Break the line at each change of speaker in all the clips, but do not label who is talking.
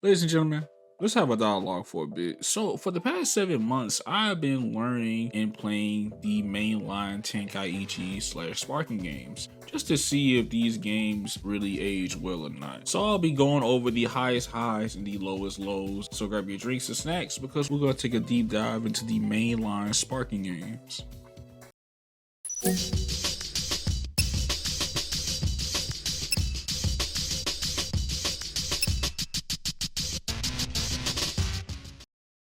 Ladies and gentlemen, let's have a dialogue for a bit. So, for the past 7 months, I've been learning and playing the mainline Tenkaichi slash Sparking games just to see if these games really age well or not. So, I'll be going over the highest highs and the lowest lows. So, grab your drinks and snacks because we're going to take a deep dive into the mainline Sparking games.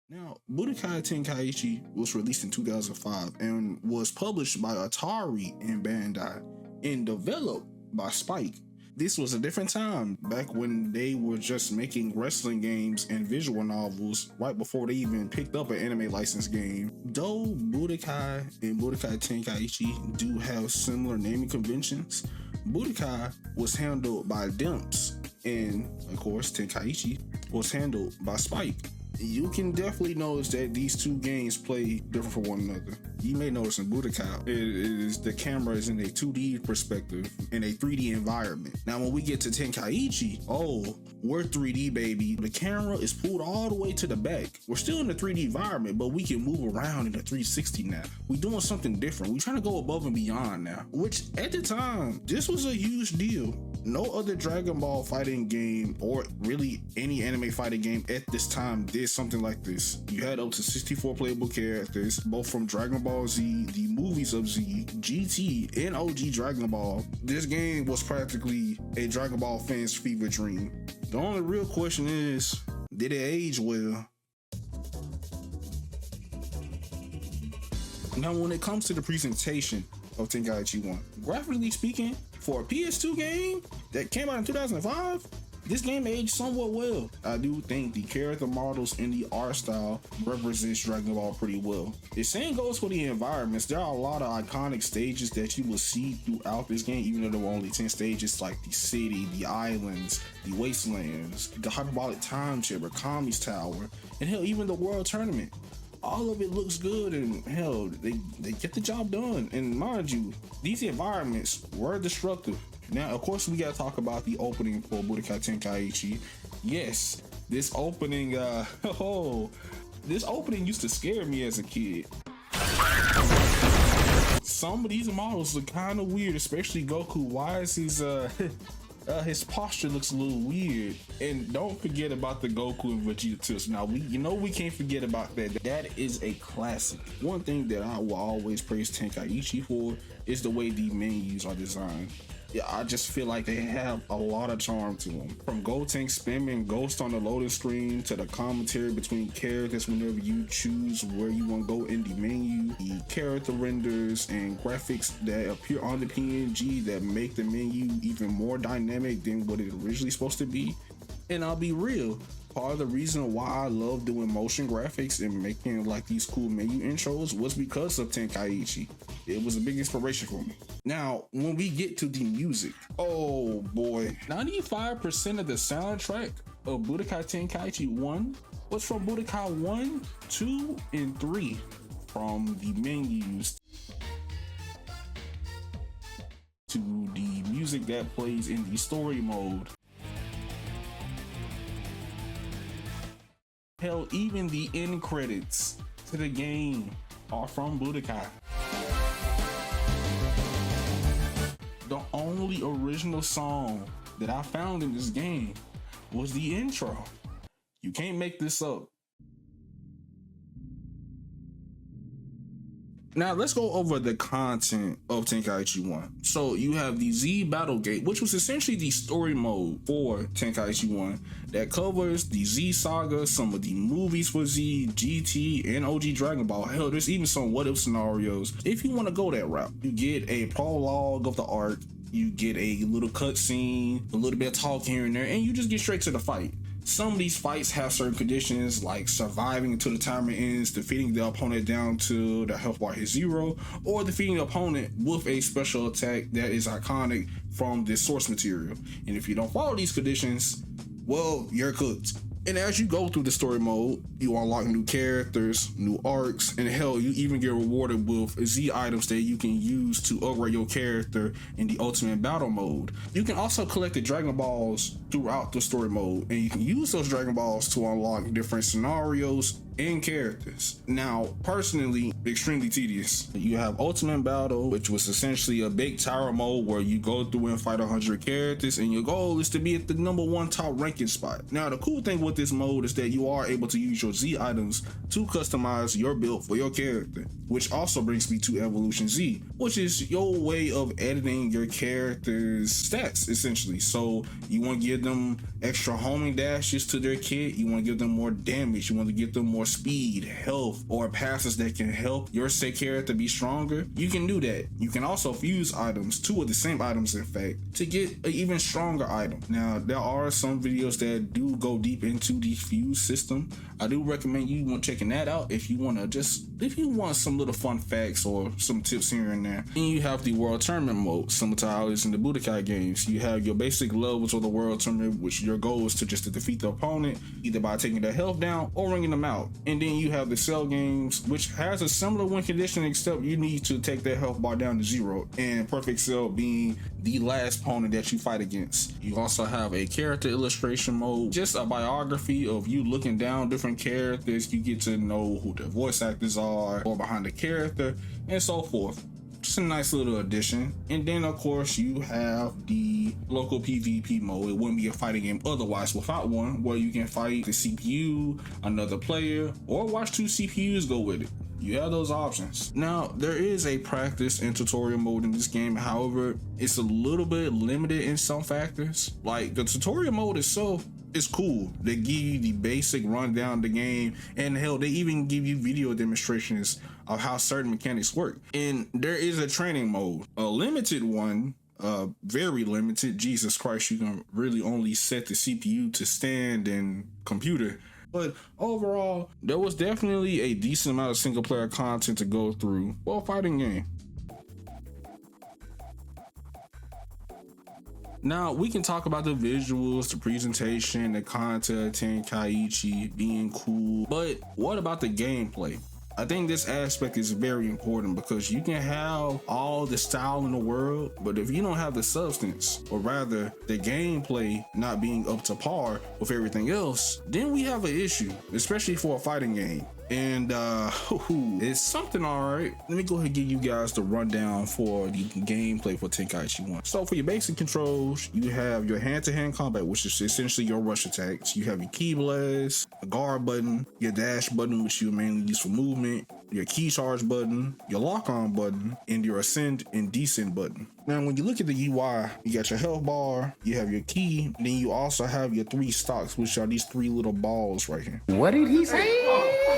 Now, Budokai Tenkaichi was released in 2005 and was published by Atari and Bandai and developed by Spike. This was a different time, back when they were just making wrestling games and visual novels right before they even picked up an anime license game. Though Budokai and Budokai Tenkaichi do have similar naming conventions, Budokai was handled by Dimps, and of course Tenkaichi was handled by Spike. You can definitely notice that these two games play different from one another. You may notice in Budokai, the camera is in a 2D perspective in a 3D environment. Now, when we get to Tenkaichi, oh, we're 3D, baby. The camera is pulled all the way to the back. We're still in the 3D environment, but we can move around in the 360 now. We're doing something different. We're trying to go above and beyond now, which at the time, this was a huge deal. No other Dragon Ball fighting game, or really any anime fighting game at this time, did something like this. You had up to 64 playable characters, both from Dragon Ball Z, the movies of Z, GT, and OG Dragon Ball. This game was practically a Dragon Ball fan's fever dream. The only real question is, did it age well? Now, when it comes to the presentation of Tenkaichi 1, graphically speaking, for a PS2 game that came out in 2005, this game aged somewhat well. I do think the character models and the art style represents Dragon Ball pretty well. The same goes for the environments. There are a lot of iconic stages that you will see throughout this game, even though there were only 10 stages, like the city, the islands, the wastelands, the hyperbolic time chamber, Kami's tower, and hell, even the world tournament. All of it looks good, and hell, they get the job done. And mind you, these environments were destructive. Now, of course, we gotta talk about the opening for Budokai Tenkaichi. Yes, this opening, this opening used to scare me as a kid. Some of these models look kind of weird, especially Goku. Why is his posture looks a little weird? And don't forget about the Goku and Vegeta tips. Now, we can't forget about that. That is a classic. One thing that I will always praise Tenkaichi for is the way the menus are designed. Yeah, I just feel like they have a lot of charm to them. From Gotenk spamming Ghost on the loading screen to the commentary between characters whenever you choose where you want to go in the menu, the character renders and graphics that appear on the PNG that make the menu even more dynamic than what it originally supposed to be. And I'll be real, part of the reason why I love doing motion graphics and making like these cool menu intros was because of Tenkaichi. It was a big inspiration for me. Now, when we get to the music, oh boy, 95% of the soundtrack of Budokai Tenkaichi 1 was from Budokai 1, 2, and 3. From the menus to the music that plays in the story mode. Hell, even the end credits to the game are from Budokai. The only original song that I found in this game was the intro. You can't make this up. Now let's go over the content of Tenkaichi 1. So you have the Z Battle Gate, which was essentially the story mode for Tenkaichi 1 that covers the Z saga, some of the movies for Z, GT, and OG Dragon Ball. Hell, there's even some what if scenarios. If you want to go that route, you get a prologue of the arc, you get a little cutscene, a little bit of talk here and there, and you just get straight to the fight. Some of these fights have certain conditions like surviving until the timer ends, defeating the opponent down to the health bar hits 0, or defeating the opponent with a special attack that is iconic from this source material. And if you don't follow these conditions, well, you're cooked. And as you go through the story mode, you unlock new characters, new arcs, and hell, you even get rewarded with Z items that you can use to upgrade your character in the ultimate battle mode. You can also collect the Dragon Balls throughout the story mode, and you can use those Dragon Balls to unlock different scenarios and characters. Now, personally, extremely tedious. You have Ultimate Battle, which was essentially a big tower mode where you go through and fight 100 characters, and your goal is to be at the #1 top ranking spot. Now, the cool thing with this mode is that you are able to use your Z items to customize your build for your character, which also brings me to Evolution Z, which is your way of editing your character's stats, essentially. So you want to give them extra homing dashes to their kit, you want to give them more damage, you want to give them more speed, health, or passes that can help your said character be stronger. You can do that. You can also fuse items, 2 of the same items in fact, to get an even stronger item. Now, there are some videos that do go deep into the fuse system. I do recommend you checking that out if you want some little fun facts or some tips here and there. And you have the World Tournament mode, similar to how it is in the Budokai games. You have your basic levels of the World Tournament, which your goal is to just to defeat the opponent, either by taking their health down or ringing them out. And then you have the Cell games, which has a similar win condition, except you need to take their health bar down to 0, and Perfect Cell being the last opponent that you fight against. You also have a character illustration mode, just a biography of you looking down different characters. You get to know who the voice actors are or behind the character and so forth. Just a nice little addition. And then of course you have the local PvP mode. It wouldn't be a fighting game otherwise without one, where you can fight the CPU, another player, or watch 2 CPUs go with it. You have those options. Now, there is a practice and tutorial mode in this game. However, it's a little bit limited in some factors. Like, the tutorial mode itself is cool. They give you the basic rundown of the game, and hell, they even give you video demonstrations of how certain mechanics work. And there is a training mode, a limited one, very limited. Jesus Christ, you can really only set the CPU to stand and computer. But overall, there was definitely a decent amount of single player content to go through for a fighting game. Now, we can talk about the visuals, the presentation, the content, Tenkaichi being cool, but what about the gameplay? I think this aspect is very important, because you can have all the style in the world, but if you don't have the substance, or rather the gameplay not being up to par with everything else, then we have an issue, especially for a fighting game. And it's something alright. Let me go ahead and give you guys the rundown for the gameplay for Tenkaichi 1. So for your basic controls, you have your hand-to-hand combat, which is essentially your rush attacks. You have your key blast, a guard button, your dash button, which you mainly use for movement, your key charge button, your lock-on button, and your ascend and descend button. Now, when you look at the UI, you got your health bar, you have your key, then you also have your 3 stocks, which are these 3 little balls right here.
What did he say?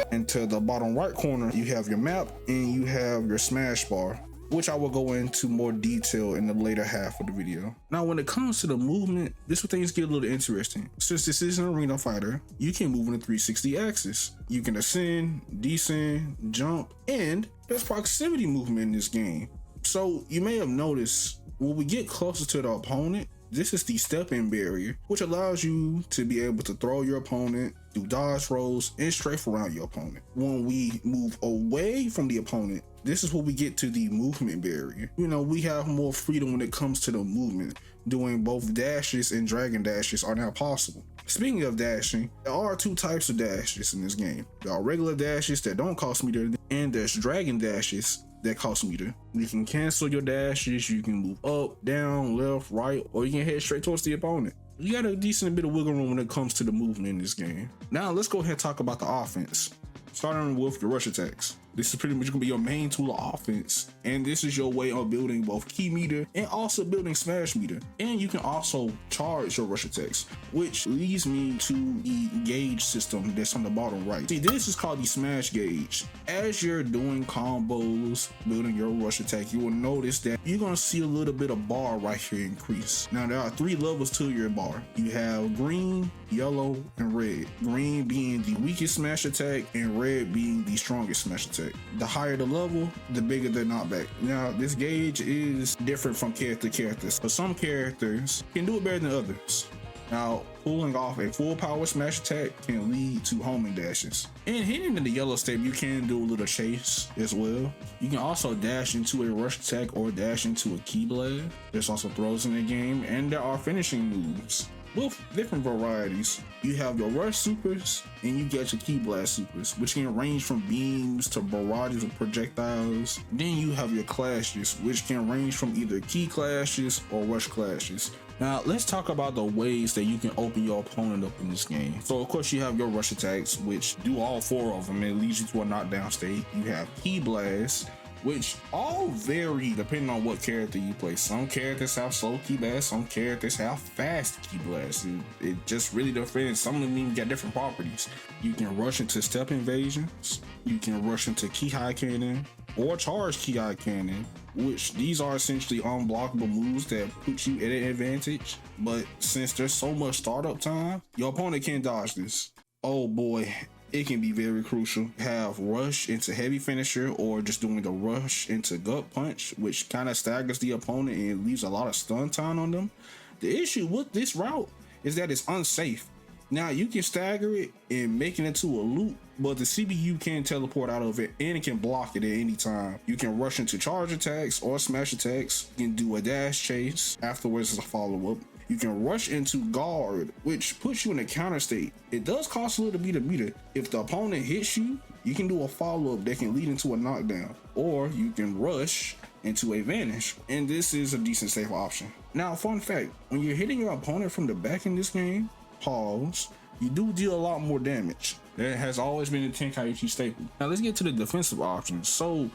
And to the bottom right corner, you have your map and you have your smash bar, which I will go into more detail in the later half of the video. Now, when it comes to the movement, this is where things get a little interesting. Since this is an arena fighter, you can move in a 360 axis. You can ascend, descend, jump, and there's proximity movement in this game. So you may have noticed when we get closer to the opponent, this is the step-in barrier, which allows you to be able to throw your opponent, do dodge rolls, and strafe around your opponent. When we move away from the opponent, this is where we get to the movement barrier. You know, we have more freedom when it comes to the movement. Doing both dashes and dragon dashes are now possible. Speaking of dashing, there are 2 types of dashes in this game. There are regular dashes that don't cost meter, and there's dragon dashes that cost meter. You can cancel your dashes, you can move up, down, left, right, or you can head straight towards the opponent. You got a decent bit of wiggle room when it comes to the movement in this game. Now let's go ahead and talk about the offense. Starting with your rush attacks. This is pretty much gonna be your main tool of offense, and this is your way of building both key meter and also building smash meter. And you can also charge your rush attacks, which leads me to the gauge system that's on the bottom right. See, this is called the smash gauge. As you're doing combos, building your rush attack, you will notice that you're gonna see a little bit of bar right here increase. Now there are 3 levels to your bar. You have green, yellow, and red. Green being the weakest smash attack and red being the strongest smash attack. The higher the level, the bigger the knockback. Now, this gauge is different from character to character. So some characters can do it better than others. Now, pulling off a full power smash attack can lead to homing dashes. And hitting in the yellow step, you can do a little chase as well. You can also dash into a rush attack or dash into a key blast. There's also throws in the game, and there are finishing moves. with different varieties. You have your rush supers and you get your ki blast supers, which can range from beams to barrages of projectiles. Then you have your clashes, which can range from either ki clashes or rush clashes. Now let's talk about the ways that you can open your opponent up in this game. So of course you have your rush attacks, which do all 4 of them and it leads you to a knockdown state. You have ki blasts, which all vary depending on what character you play. Some characters have slow ki blasts, some characters have fast ki blasts. It just really depends. Some of them even got different properties. You can rush into step invasions, you can rush into ki high cannon, or charge ki high cannon, which these are essentially unblockable moves that put you at an advantage. But since there's so much startup time, your opponent can't dodge this. Oh boy, it can be very crucial. Have rush into heavy finisher or just doing the rush into gut punch, which kind of staggers the opponent and leaves a lot of stun time on them. The issue with this route is that it's unsafe. Now you can stagger it and make it into a loop, but the CBU can teleport out of it and it can block it at any time. You can rush into charge attacks or smash attacks. You can do a dash chase. Afterwards is a follow-up. You can rush into guard, which puts you in a counter state. It does cost a little bit of meter. If the opponent hits you, you can do a follow-up that can lead into a knockdown, or you can rush into a vanish, and this is a decent safe option. Now, fun fact, when you're hitting your opponent from the back in this game, pause, you do deal a lot more damage. That has always been a Tenkaichi staple. Now let's get to the defensive options. So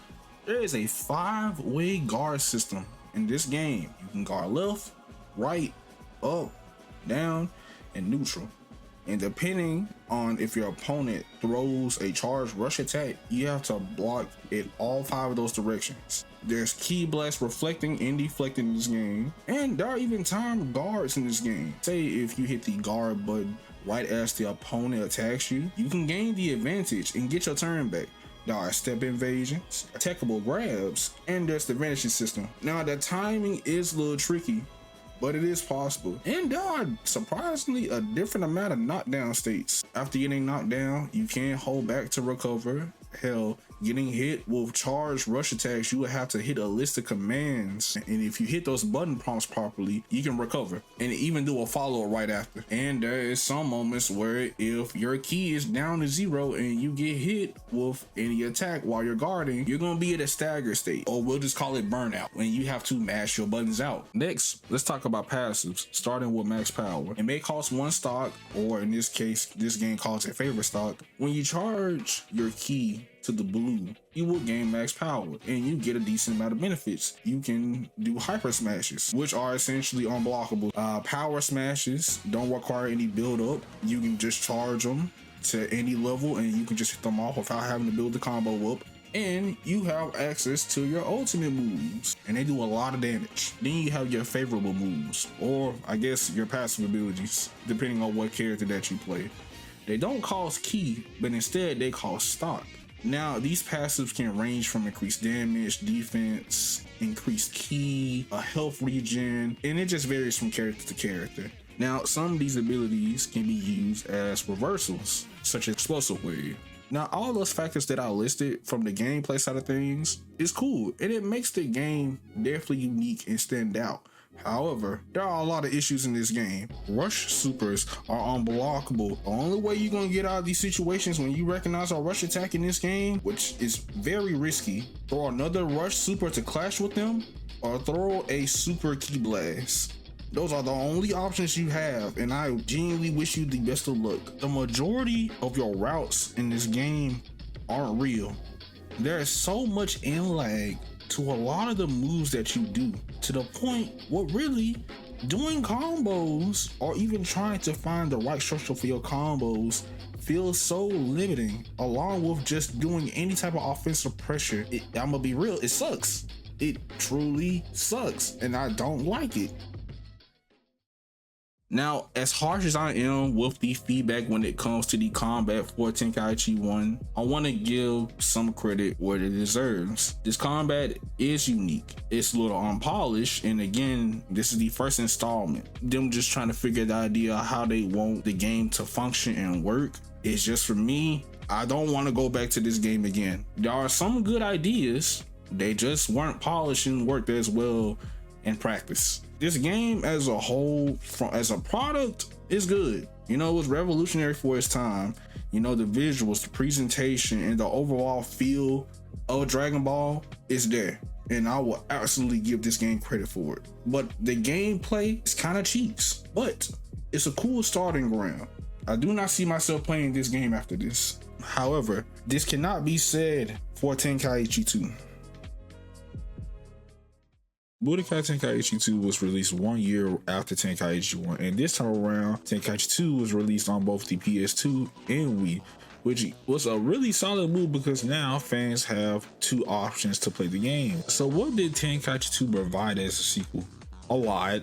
there is a 5-way guard system in this game. You can guard left, right, up, down, and neutral. And depending on if your opponent throws a charged rush attack, you have to block in all 5 of those directions. There's ki blast reflecting and deflecting in this game, and there are even timed guards in this game. Say if you hit the guard button right as the opponent attacks you, you can gain the advantage and get your turn back. There are step invasions, attackable grabs, and there's the vanishing system. Now the timing is a little tricky, but it is possible. And there are surprisingly a different amount of knockdown states. After getting knocked down, you can hold back to recover. Hell, getting hit with charged rush attacks, you would have to hit a list of commands, and if you hit those button prompts properly, you can recover and even do a follow right after. And there is some moments where if your ki is down to 0 and you get hit with any attack while you're guarding, you're gonna be at a stagger state, or we'll just call it burnout, when you have to mash your buttons out. Next, let's talk about passives, starting with max power. It may cost 1 stock, or in this case, this game calls it favorite stock. When you charge your ki to the blue, you will gain max power and you get a decent amount of benefits. You can do hyper smashes, which are essentially unblockable. Power smashes don't require any build up. You can just charge them to any level and you can just hit them off without having to build the combo up. And you have access to your ultimate moves, and they do a lot of damage. Then you have your favorable moves, or I guess your passive abilities, depending on what character that you play. They don't cost ki, but instead they cost stock. Now, these passives can range from increased damage, defense, increased ki, a health regen, and it just varies from character to character. Now, some of these abilities can be used as reversals, such as explosive wave. Now, all those factors that I listed from the gameplay side of things is cool, and it makes the game definitely unique and stand out. However, there are a lot of issues in this game. Rush supers are unblockable. The only way you're gonna get out of these situations when you recognize a rush attack in this game, which is very risky, throw another rush super to clash with them, or throw a super ki blast. Those are the only options you have, and I genuinely wish you the best of luck. The majority of your routes in this game aren't real. There is so much in lag to a lot of the moves that you do, to the point where really doing combos or even trying to find the right structure for your combos feels so limiting, along with just doing any type of offensive pressure. I'm gonna be real, it sucks. It truly sucks, and I don't like it. Now, as harsh as I am with the feedback when it comes to the combat for Tenkaichi 1, I want to give some credit where it deserves. This combat is unique. It's a little unpolished, and again, this is the first installment. Them just trying to figure the idea of how they want the game to function and work. It's just, for me, I don't want to go back to this game again. There are some good ideas, they just weren't polished and worked as well in practice. This game as a whole, as a product, is good. You know, it was revolutionary for its time. You know, the visuals, the presentation, and the overall feel of Dragon Ball is there. And I will absolutely give this game credit for it. But the gameplay is kind of cheats, but it's a cool starting ground. I do not see myself playing this game after this. However, this cannot be said for Tenkaichi 2. Budokai Tenkaichi 2 was released 1 year after Tenkaichi 1, and this time around, Tenkaichi 2 was released on both the PS2 and Wii, which was a really solid move because now fans have 2 options to play the game. So what did Tenkaichi 2 provide as a sequel? A lot.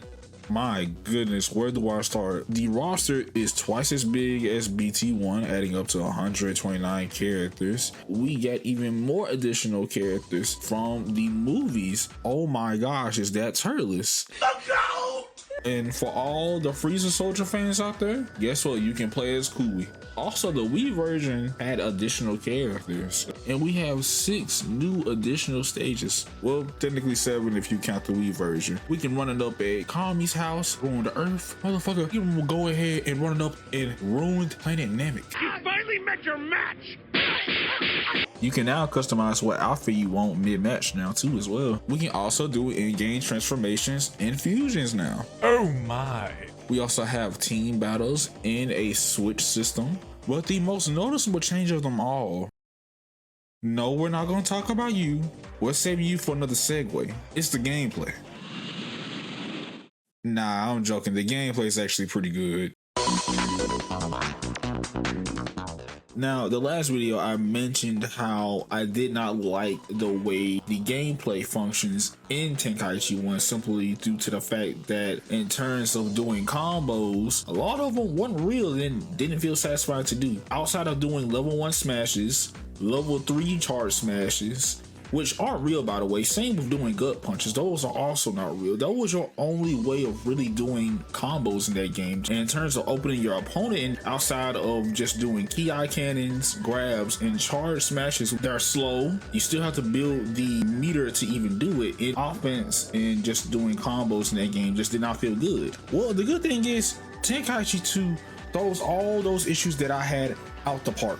My goodness, where do I start? The roster is twice as big as BT1, adding up to 129 characters. We get even more additional characters from the movies. Oh my gosh, is that Turles? And for all the Frieza Soldier fans out there, guess what? You can play as Kui. Also, the Wii version had additional characters, and we have 6 new additional stages. Well, technically 7 if you count the Wii version. We can run it up at Kami's house, ruin the Earth. Motherfucker, you will go ahead and run it up in ruined Planet Namek.
You finally met your match!
You can now customize what outfit you want mid-match now too as well. We can also do in-game transformations and fusions now.
Oh my.
We also have team battles in a switch system. But the most noticeable change of them all, no, we're not going to talk about you. We're saving you for another segue. It's the gameplay. Nah, I'm joking. The gameplay is actually pretty good. Now, the last video I mentioned how I did not like the way the gameplay functions in Tenkaichi 1 simply due to the fact that in terms of doing combos, a lot of them weren't real and didn't feel satisfying to do. Outside of doing level 1 smashes, level 3 charge smashes, which aren't real by the way, same with doing gut punches, those are also not real. That was your only way of really doing combos in that game. And in terms of opening your opponent, and outside of just doing ki cannons, grabs, and charge smashes, they're slow. You still have to build the meter to even do it. In offense and just doing combos in that game just did not feel good. Well, the good thing is Tenkaichi 2 throws all those issues that I had out the park.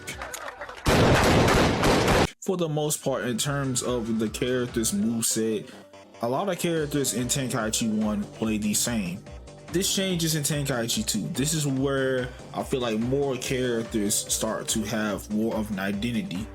For the most part, in terms of the characters' moveset, a lot of characters in Tenkaichi 1 play the same. This changes in Tenkaichi 2. This is where I feel like more characters start to have more of an identity.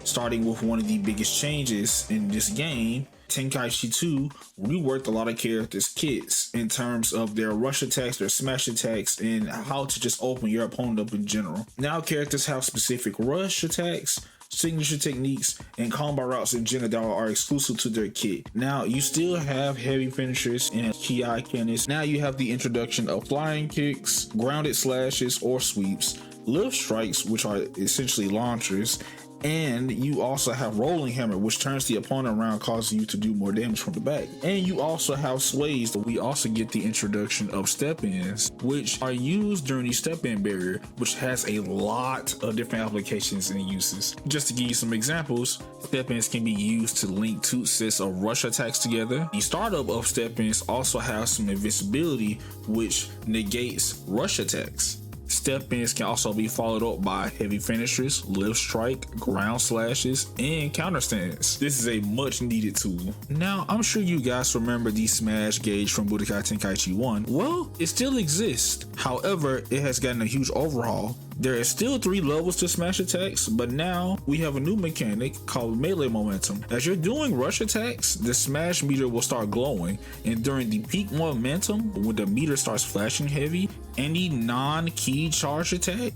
Starting with one of the biggest changes in this game, Tenkaichi 2 reworked a lot of characters' kits in terms of their rush attacks, their smash attacks, and how to just open your opponent up in general. Now characters have specific rush attacks, signature techniques, and combo routes in general that are exclusive to their kit. Now you still have heavy finishers and ki cannons. Now you have the introduction of flying kicks, grounded slashes or sweeps, lift strikes, which are essentially launchers, and you also have rolling hammer, which turns the opponent around, causing you to do more damage from the back. And you also have sways. We also get the introduction of step-ins, which are used during the step-in barrier, which has a lot of different applications and uses. Just to give you some examples, step-ins can be used to link 2 sets of rush attacks together. The startup of step-ins also has some invincibility, which negates rush attacks. Step-ins can also be followed up by heavy finishers, lift strike, ground slashes, and counter stance. This is a much needed tool. Now, I'm sure you guys remember the smash gauge from Budokai Tenkaichi 1. Well, it still exists. However, it has gotten a huge overhaul. There is still 3 levels to smash attacks, but now we have a new mechanic called melee momentum. As you're doing rush attacks, the smash meter will start glowing, and during the peak momentum, when the meter starts flashing heavy, any non-key charge attack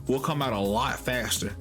will come out a lot faster,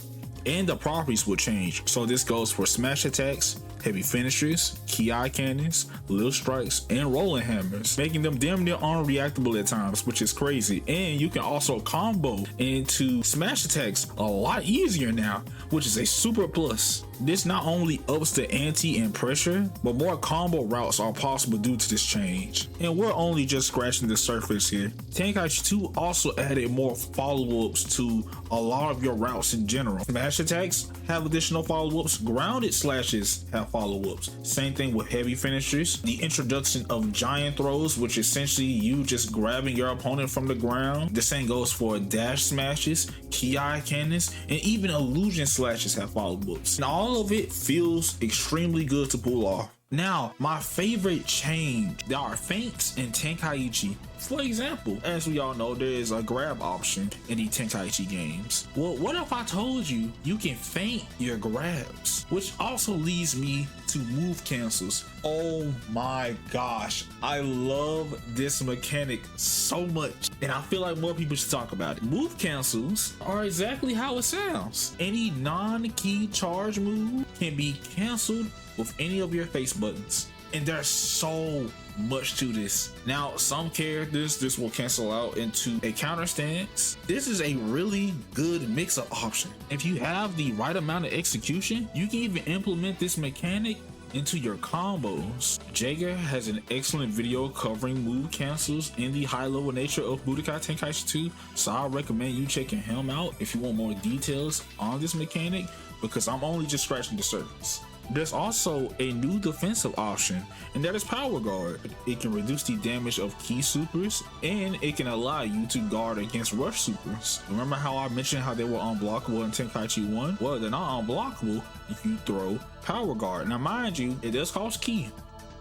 and the properties will change. So this goes for smash attacks, heavy finishers, ki cannons, lift strikes, and rolling hammers, making them damn near unreactable at times, which is crazy. And you can also combo into smash attacks a lot easier now, which is a super plus. This not only ups the ante and pressure, but more combo routes are possible due to this change. And we're only just scratching the surface here. Tenkaichi 2 also added more follow-ups to a lot of your routes in general. Smash attacks have additional follow-ups, grounded slashes have have follow-ups. Same thing with heavy finishers. The introduction of giant throws, which essentially you just grabbing your opponent from the ground. The same goes for dash smashes, ki cannons, and even illusion slashes have follow-ups. And all of it feels extremely good to pull off. Now, my favorite change, there are feints in Tenkaichi. For example, as we all know, there is a grab option in the Tenkaichi games. Well, what if I told you you can feint your grabs? Which also leads me to move cancels. Oh my gosh, I love this mechanic so much, and I feel like more people should talk about it. Move cancels are exactly how it sounds. Any non-key charge move can be canceled with any of your face buttons, and there's so much to this. Now, some characters this will cancel out into a counter stance. This is a really good mix-up option. If you have the right amount of execution, you can even implement this mechanic into your combos. Jager has an excellent video covering move cancels in the high-level nature of Budokai Tenkaichi 2, so I recommend you checking him out if you want more details on this mechanic, because I'm only just scratching the surface. There's also a new defensive option, and that is Power Guard. It can reduce the damage of key supers, and it can allow you to guard against rush supers. Remember how I mentioned how they were unblockable in Tenkaichi 1? Well, they're not unblockable if you throw Power Guard. Now mind you, it does cost key.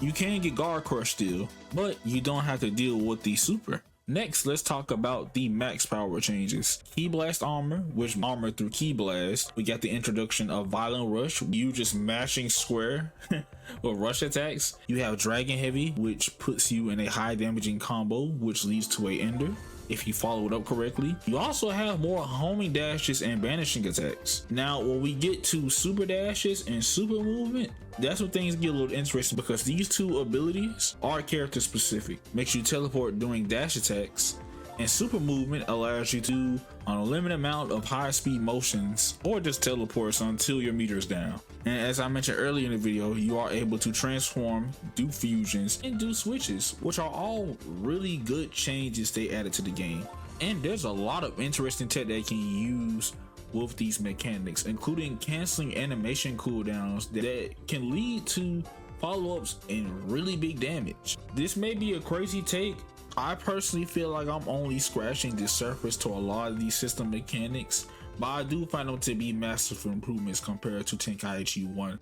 You can get Guard Crush still, but you don't have to deal with the super. Next, let's talk about the max power changes. Ki Blast armor, which armor through Ki Blast. We got the introduction of Violent Rush, you just mashing square with rush attacks. You have Dragon Heavy, which puts you in a high damaging combo, which leads to a ender if you follow it up correctly. You also have more homing dashes and banishing attacks. Now, when we get to super dashes and super movement, that's when things get a little interesting, because these two abilities are character specific. Makes you teleport during dash attacks, and super movement allows you to do an unlimited amount of high speed motions or just teleports until your meter is down. And as I mentioned earlier in the video, you are able to transform, do fusions, and do switches, which are all really good changes they added to the game. And there's a lot of interesting tech they can use with these mechanics, including canceling animation cooldowns that can lead to follow-ups and really big damage. This may be a crazy take. I personally feel like I'm only scratching the surface to a lot of these system mechanics, but I do find them to be massive improvements compared to Tenkaichi 1.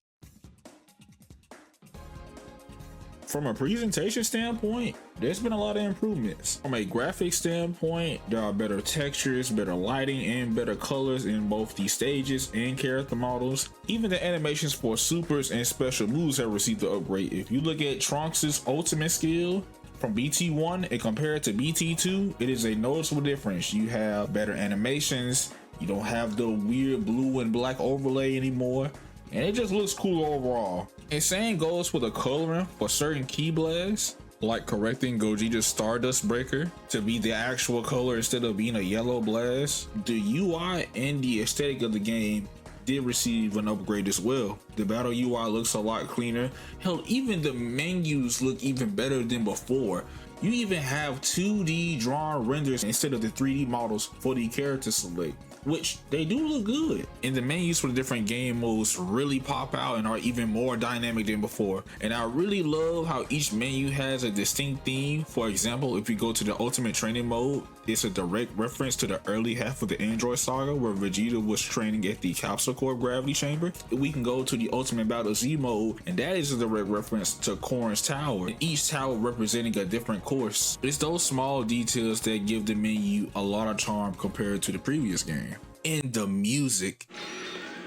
From a presentation standpoint, there's been a lot of improvements. From a graphic standpoint, there are better textures, better lighting, and better colors in both the stages and character models. Even the animations for supers and special moves have received the upgrade. If you look at Trunks' ultimate skill from BT1 and compare it to BT2, it is a noticeable difference. You have better animations, you don't have the weird blue and black overlay anymore, and it just looks cooler overall. And same goes for the coloring for certain Ki Blasts, like correcting Gogeta's Stardust Breaker to be the actual color instead of being a yellow blast. The UI and the aesthetic of the game did receive an upgrade as well. The battle UI looks a lot cleaner. Hell, even the menus look even better than before. You even have 2D drawn renders instead of the 3D models for the character select, which they do look good. And the menus for the different game modes really pop out and are even more dynamic than before. And I really love how each menu has a distinct theme. For example, if you go to the ultimate training mode, it's a direct reference to the early half of the Android saga where Vegeta was training at the Capsule Corp gravity chamber. We can go to the ultimate battle Z mode, and that is a direct reference to Korin's tower, and each tower representing a different course. It's those small details that give the menu a lot of charm compared to the previous game. And the music.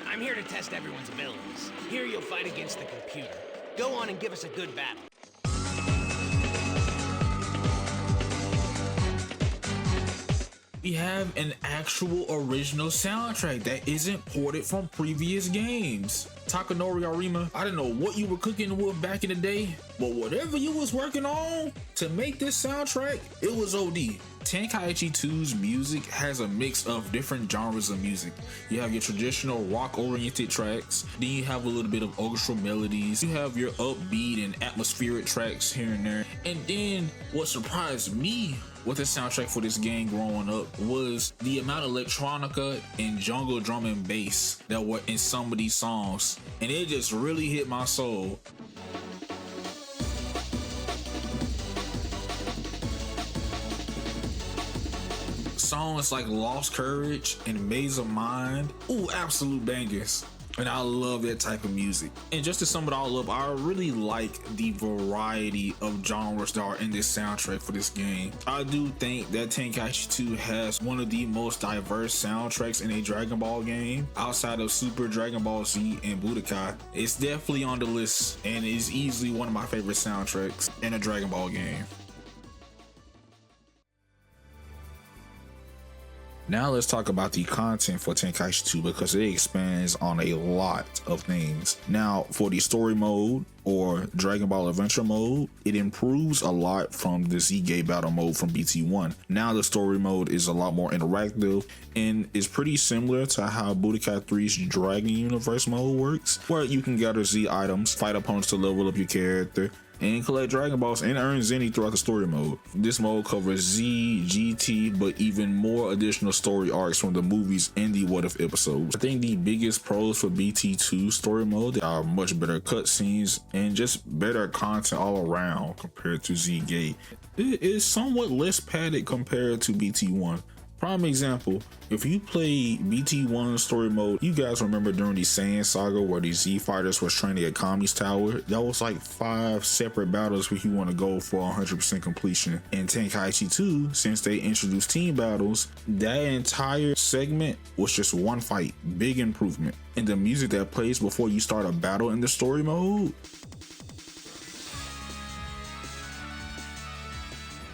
I'm here to test everyone's abilities. Here you'll fight against the computer. Go on and give us a good battle.
We have an actual original soundtrack that isn't ported from previous games. Takanori Arima, I don't know what you were cooking with back in the day, but whatever you was working on to make this soundtrack, it was OD. Tenkaichi 2's music has a mix of different genres of music. You have your traditional rock-oriented tracks, then you have a little bit of orchestral melodies, you have your upbeat and atmospheric tracks here and there, and then what surprised me with the soundtrack for this game growing up was the amount of electronica and jungle drum and bass that were in some of these songs, and it just really hit my soul. Songs like Lost Courage and Maze of Mind, ooh, absolute bangers. And I love that type of music. And just to sum it all up, I really like the variety of genres that are in this soundtrack for this game. I do think that Tenkaichi 2 has one of the most diverse soundtracks in a Dragon Ball game outside of Super Dragon Ball Z and Budokai. It's definitely on the list and is easily one of my favorite soundtracks in a Dragon Ball game. Now let's talk about the content for Tenkaichi 2 because it expands on a lot of things. Now for the story mode or Dragon Ball Adventure mode, it improves a lot from the Z-Gate battle mode from BT1. Now the story mode is a lot more interactive and is pretty similar to how Budokai 3's Dragon Universe mode works, where you can gather Z items, fight opponents to level up your character, and collect Dragon Balls and earn Zenny throughout the story mode. This mode covers Z, GT, but even more additional story arcs from the movies and the What If episodes. I think the biggest pros for BT2 story mode are much better cutscenes and just better content all around compared to Z-Gate. It is somewhat less padded compared to BT1. Prime example, if you play BT1 in story mode, you guys remember during the Saiyan saga where the Z fighters was training at Kami's tower? That was like 5 separate battles where you want to go for 100% completion. In Tenkaichi 2, since they introduced team battles, that entire segment was just one fight. Big improvement. And the music that plays before you start a battle in the story mode,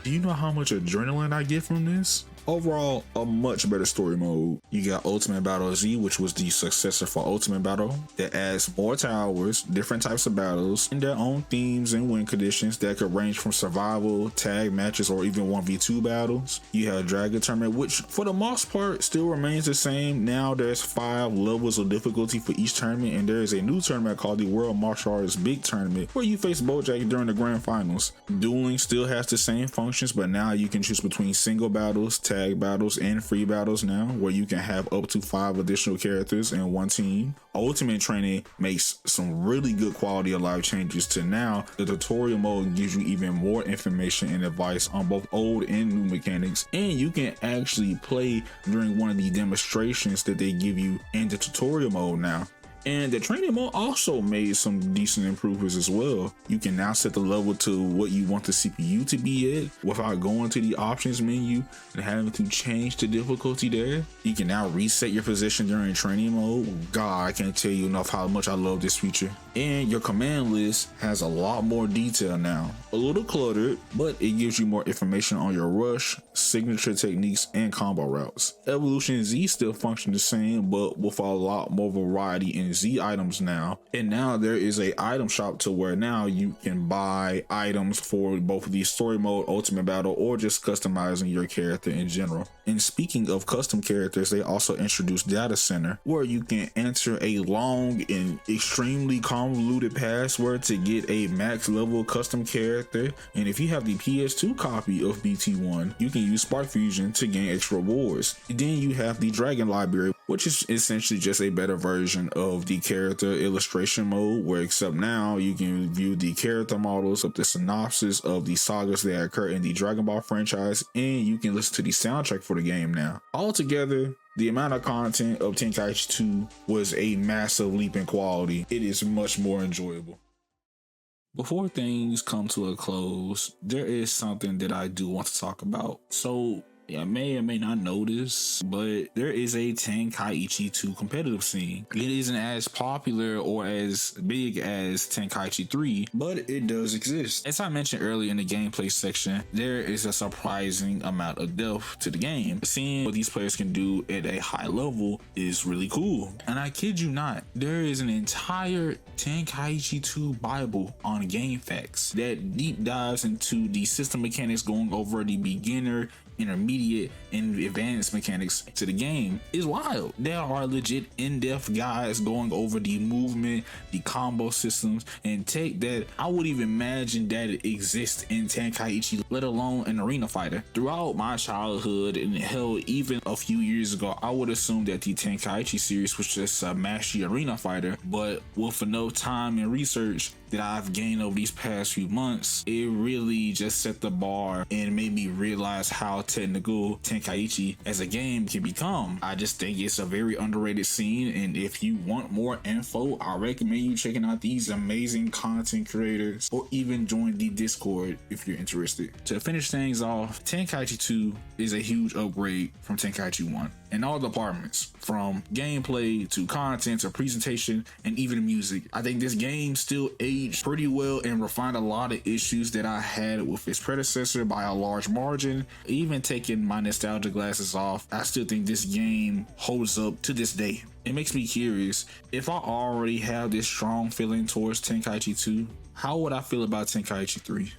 do you know how much adrenaline I get from this? Overall, a much better story mode. You got Ultimate Battle Z, which was the successor for Ultimate Battle, that adds more towers, different types of battles, and their own themes and win conditions that could range from survival, tag matches, or even 1v2 battles. You have Dragon Tournament, which for the most part still remains the same. Now there's 5 levels of difficulty for each tournament, and there is a new tournament called the World Martial Arts Big Tournament, where you face Bojack during the grand finals. Dueling still has the same functions, but now you can choose between single battles, tag battles, and free battles now, where you can have up to 5 additional characters in one team. Ultimate Training makes some really good quality of life changes to now the tutorial mode gives you even more information and advice on both old and new mechanics, and you can actually play during one of the demonstrations that they give you in the tutorial mode now. And the training mode also made some decent improvements as well. You can now set the level to what you want the CPU to be at without going to the options menu and having to change the difficulty there. You can now reset your position during training mode. God, I can't tell you enough how much I love this feature. And your command list has a lot more detail now. A little cluttered, but it gives you more information on your rush, signature techniques, and combo routes. Evolution Z still functions the same, but with a lot more variety in Z items now. And now there is a item shop to where now you can buy items for both the story mode, ultimate battle, or just customizing your character in general. And speaking of custom characters, they also introduced Data Center, where you can enter a long and extremely convoluted password to get a max level custom character. And if you have the PS2 copy of BT1, you can use Spark Fusion to gain extra rewards. And then you have the Dragon Library, which is essentially just a better version of the character illustration mode, where except now you can view the character models of the synopsis of the sagas that occur in the Dragon Ball franchise, and you can listen to the soundtrack for the game now. Altogether, the amount of content of Tenkaichi 2 was a massive leap in quality. It is much more enjoyable. Before things come to a close, there is something that I do want to talk about. So I may or may not know this, but there is a Tenkaichi 2 competitive scene. It isn't as popular or as big as Tenkaichi 3, but it does exist. As I mentioned earlier in the gameplay section, there is a surprising amount of depth to the game. Seeing what these players can do at a high level is really cool. And I kid you not, there is an entire Tenkaichi 2 Bible on GameFAQs that deep dives into the system mechanics, going over the beginner, intermediate, and advanced mechanics to the game is wild. There are legit in-depth guides going over the movement, the combo systems, and tech that I would even imagine that it exists in Tenkaichi, let alone an arena fighter. Throughout my childhood and hell, even a few years ago, I would assume that the Tenkaichi series was just a mashy arena fighter, but with enough time and research that I've gained over these past few months, it really just set the bar and made me realize how technical Tenkaichi as a game can become. I just think it's a very underrated scene, and if you want more info, I recommend you checking out these amazing content creators, or even join the Discord if you're interested. To finish things off, Tenkaichi 2 is a huge upgrade from Tenkaichi 1 in all departments, from gameplay to content to presentation and even music. I think this game still aged pretty well and refined a lot of issues that I had with its predecessor by a large margin. Even taking my nostalgia glasses off, I still think this game holds up to this day. It makes me curious, if I already have this strong feeling towards Tenkaichi 2, how would I feel about Tenkaichi 3?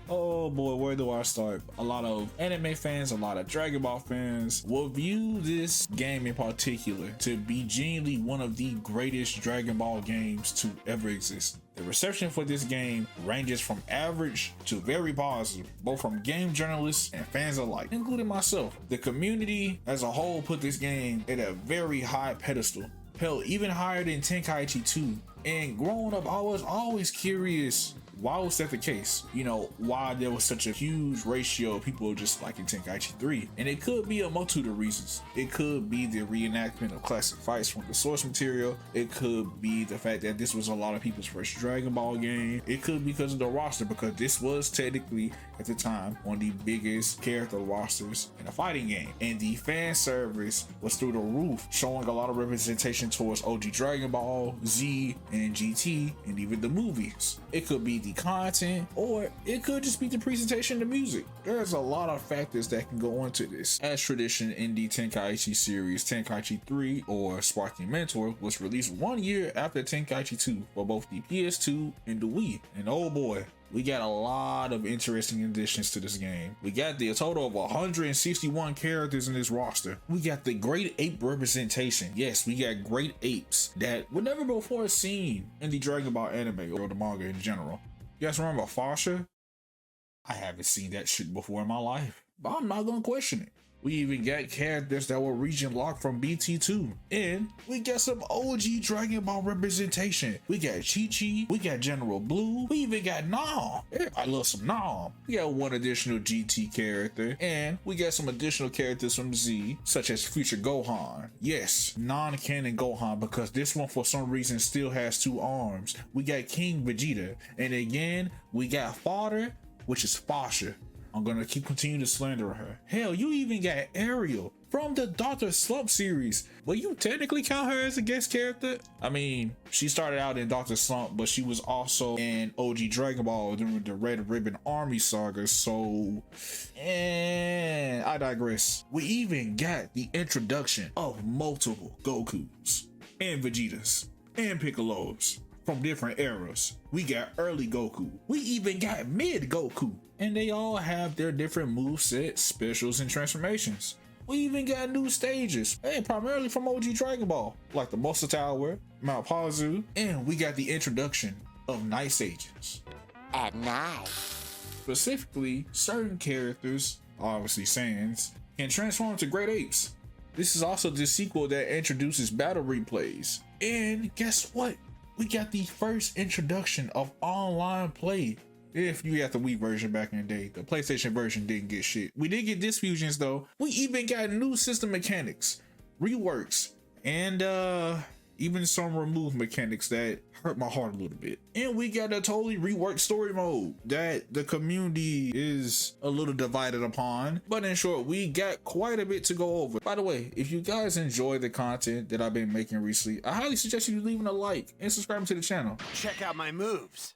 Oh boy, where do I start? A lot of anime fans, a lot of Dragon Ball fans will view this game in particular to be genuinely one of the greatest Dragon Ball games to ever exist. The reception for this game ranges from average to very positive, both from game journalists and fans alike, including myself. The community as a whole put this game at a very high pedestal, hell, even higher than Tenkaichi 2. And growing up, I was always curious, why was that the case? You know, why there was such a huge ratio of people just liking Tenkaichi 3? And it could be a multitude of reasons. It could be the reenactment of classic fights from the source material. It could be the fact that this was a lot of people's first Dragon Ball game. It could be because of the roster, because this was technically, at the time, one of the biggest character rosters in a fighting game. And the fan service was through the roof, showing a lot of representation towards OG Dragon Ball, Z, and GT, and even the movies. It could be the content, or it could just be the presentation of the music. There's a lot of factors that can go into this. As tradition in the Tenkaichi series, Tenkaichi 3, or Sparking Mentor, was released 1 year after Tenkaichi 2 for both the PS2 and the Wii. And oh boy, we got a lot of interesting additions to this game. We got the total of 161 characters in this roster. We got the great ape representation. Yes, we got great apes that were never before seen in the Dragon Ball anime or the manga in general. You guys remember Fasha? I haven't seen that shit before in my life, but I'm not gonna question it. We even got characters that were region locked from BT2. And we got some OG Dragon Ball representation. We got Chi-Chi, we got General Blue, we even got Nam. I love some Nam. We got one additional GT character, and we got some additional characters from Z, such as Future Gohan. Yes, non-canon Gohan, because this one for some reason still has 2 arms. We got King Vegeta, and again, we got Father, which is Fasha. I'm gonna continue to slander her. Hell, you even got Ariel from the Dr. Slump series. Will you technically count her as a guest character? I mean, she started out in Dr. Slump, but she was also in OG Dragon Ball during the Red Ribbon Army saga, so I digress. We even got the introduction of multiple Gokus and Vegetas and Piccolos from different eras. We got early Goku. We even got mid Goku. And they all have their different movesets, specials, and transformations. We even got new stages, and primarily from OG Dragon Ball, like the Musa Tower, Mount Pazu, and we got the introduction of Night Sages.
At night.
Specifically, certain characters, obviously Saiyans, can transform to great apes. This is also the sequel that introduces battle replays. And guess what? We got the first introduction of online play. If you got the Wii version back in the day, the PlayStation version didn't get shit. We did get disc fusions though. We even got new system mechanics, reworks, and even some removed mechanics that hurt my heart a little bit. And we got a totally reworked story mode that the community is a little divided upon. But in short, we got quite a bit to go over. By the way, if you guys enjoy the content that I've been making recently, I highly suggest you leaving a like and subscribing to the channel.
Check out my moves.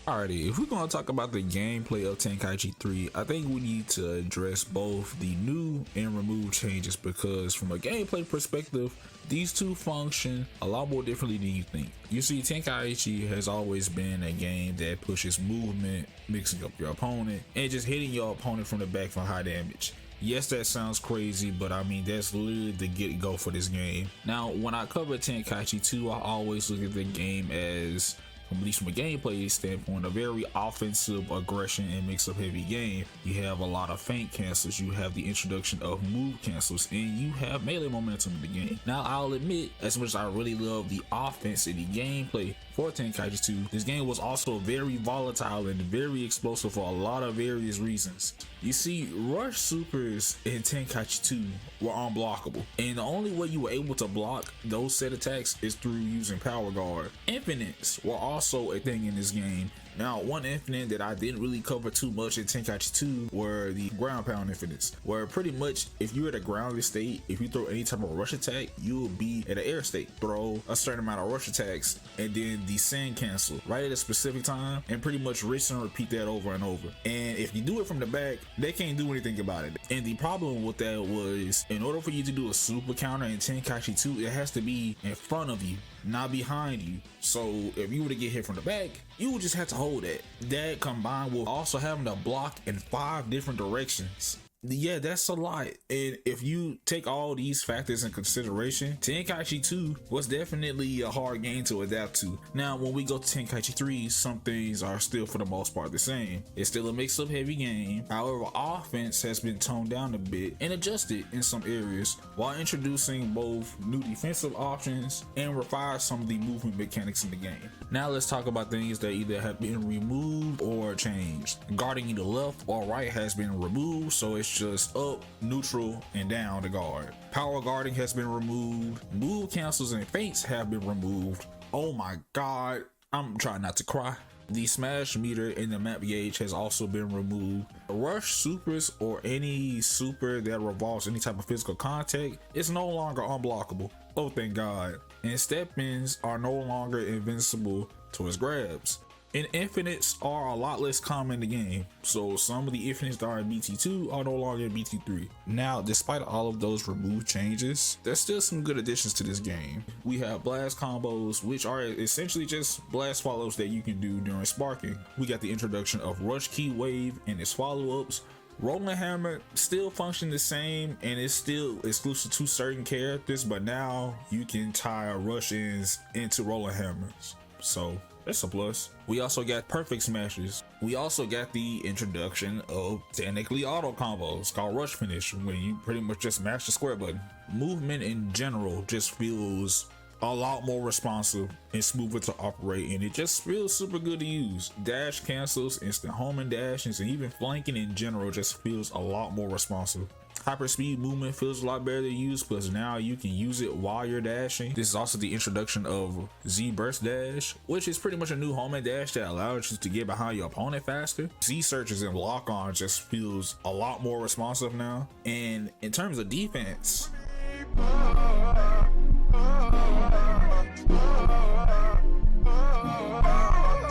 Alrighty, if we're gonna talk about the gameplay of Tenkaichi 3, I think we need to address both the new and removed changes, because from a gameplay perspective, these two function a lot more differently than you think. You see, Tenkaichi has always been a game that pushes movement, mixing up your opponent, and just hitting your opponent from the back for high damage. Yes, that sounds crazy, but I mean, that's literally the get-go for this game. Now, when I cover Tenkaichi 2, I always look at the game as, at least from a gameplay standpoint, a very offensive aggression and mix-up heavy game. You have a lot of feint cancels, you have the introduction of move cancels, and you have melee momentum in the game. Now, I'll admit, as much as I really love the offense and the gameplay for Tenkaichi 2, this game was also very volatile and very explosive for a lot of various reasons. You see, rush supers in Tenkaichi 2 were unblockable, and the only way you were able to block those set attacks is through using power guard. Infinites were also a thing in this game. Now, one infinite that I didn't really cover too much in Tenkaichi 2 were the ground pound infinites, where pretty much if you're at a grounded state, if you throw any type of rush attack, you will be at an air state. Throw a certain amount of rush attacks and then descend cancel right at a specific time, and pretty much rinse and repeat that over and over. And if you do it from the back, they can't do anything about it. And the problem with that was, in order for you to do a super counter in Tenkaichi 2, it has to be in front of you, not behind you. So if you were to get hit from the back, you would just have to hold it. That combined with also having to block in 5 different directions. Yeah, that's a lot. And if you take all these factors in consideration, Tenkaichi 2 was definitely a hard game to adapt to. Now, when we go to Tenkaichi 3, some things are still for the most part the same. It's still a mix-up heavy game. However, offense has been toned down a bit and adjusted in some areas, while introducing both new defensive options and refine some of the movement mechanics in the game. Now let's talk about things that either have been removed or changed. Guarding either left or right has been removed, so it's just up, neutral, and down to guard. Power guarding has been removed. Move cancels and feints have been removed. Oh my god, I'm trying not to cry. The smash meter in the map gauge has also been removed. Rush supers, or any super that revolves any type of physical contact, is no longer unblockable. Oh, thank god. And step-ins are no longer invincible towards grabs. And infinites are a lot less common in the game, so some of the infinites that are in BT2 are no longer in BT3. Now, despite all of those removed changes, there's still some good additions to this game. We have blast combos, which are essentially just blast follows that you can do during sparking. We got the introduction of Rush Key Wave and its follow-ups. Rolling Hammer still function the same and it's still exclusive to certain characters, but now you can tie rush-ins into Rolling Hammers, so that's a plus. We also got perfect smashes. We also got the introduction of technically auto combos called rush finish, when you pretty much just mash the square button. Movement in general just feels a lot more responsive and smoother to operate, and it just feels super good to use. Dash cancels, instant homing dashes, and even flanking in general just feels a lot more responsive. Hyperspeed movement feels a lot better to use, plus now you can use it while you're dashing. This is also the introduction of Z Burst Dash, which is pretty much a new homing dash that allows you to get behind your opponent faster. Z searches and lock on just feels a lot more responsive now. And in terms of defense,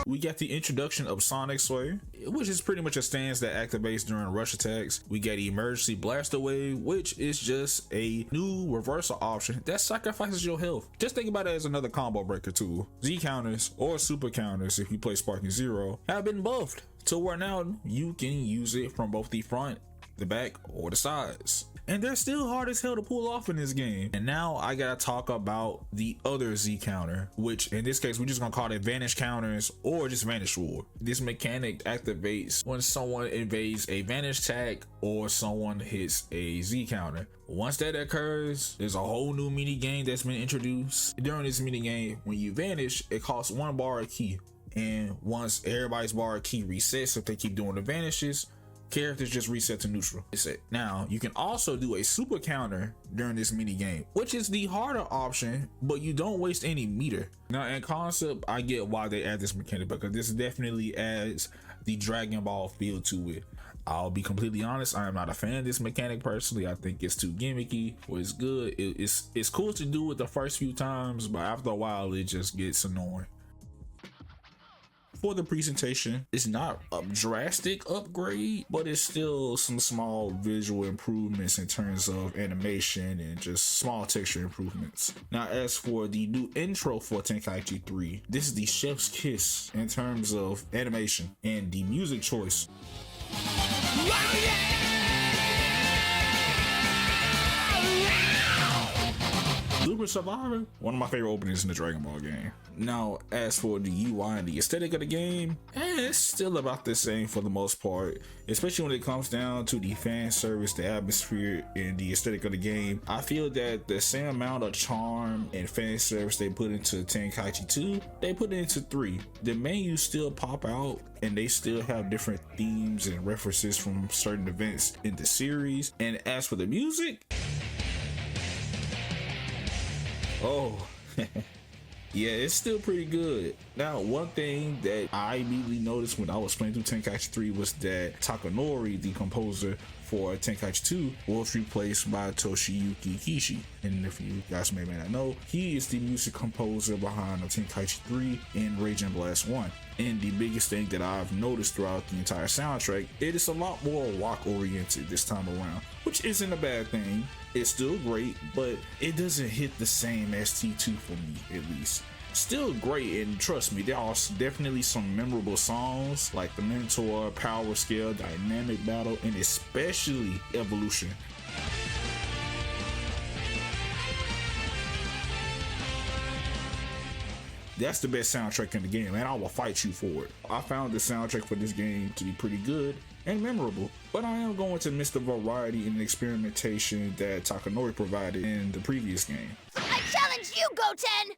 we got the introduction of Sonic Sway, which is pretty much a stance that activates during rush attacks. We got Emergency Blaster Wave, which is just a new reversal option that sacrifices your health. Just think about it as another combo breaker tool. Z counters, or super counters if you play Sparking Zero, have been buffed to where now you can use it from both the front, the back, or the sides. And they're still hard as hell to pull off in this game. And now I gotta talk about the other Z counter, which in this case we're just gonna call it Vanish counters or just Vanish Ward. This mechanic activates when someone invades a Vanish tag or someone hits a Z counter. Once that occurs, there's a whole new mini game that's been introduced. During this mini game, when you vanish, it costs 1 bar of key, and once everybody's bar of key resets, if they keep doing the vanishes, characters just reset to neutral. Now, you can also do a super counter during this mini game, which is the harder option, but you don't waste any meter. Now, in concept, I get why they add this mechanic, because this definitely adds the Dragon Ball feel to it. I'll be completely honest, I am not a fan of this mechanic personally. I think it's too gimmicky. Well, it's good. It's cool to do it the first few times, but after a while, it just gets annoying. for the presentation. It's not a drastic upgrade, but it's still some small visual improvements in terms of animation and just small texture improvements. Now, as for the new intro for Tenkaichi 3, this is the chef's kiss in terms of animation and the music choice. Super Survivor, one of my favorite openings in the Dragon Ball game. Now, as for the UI and the aesthetic of the game, it's still about the same for the most part, especially when it comes down to the fan service, the atmosphere, and the aesthetic of the game. I feel that the same amount of charm and fan service they put into Tenkaichi 2, they put into 3. The menus still pop out, and they still have different themes and references from certain events in the series. And as for the music, oh, yeah, it's still pretty good. Now, one thing that I immediately noticed when I was playing through Tenkaichi 3 was that Takanori, the composer for Tenkaichi 2, was replaced by Toshiyuki Kishi. And if you guys may not know, he is the music composer behind Tenkaichi 3 and Raging Blast 1. And the biggest thing that I've noticed throughout the entire soundtrack, it is a lot more rock oriented this time around, which isn't a bad thing. It's still great, but it doesn't hit the same as T2 for me, at least. Still great, and trust me, there are definitely some memorable songs like The Mentor, Power Scale, Dynamic Battle, and especially Evolution. That's the best soundtrack in the game, and I will fight you for it. I found the soundtrack for this game to be pretty good and memorable, but I am going to miss the variety and experimentation that Takanori provided in the previous game.
I challenge you, Goten!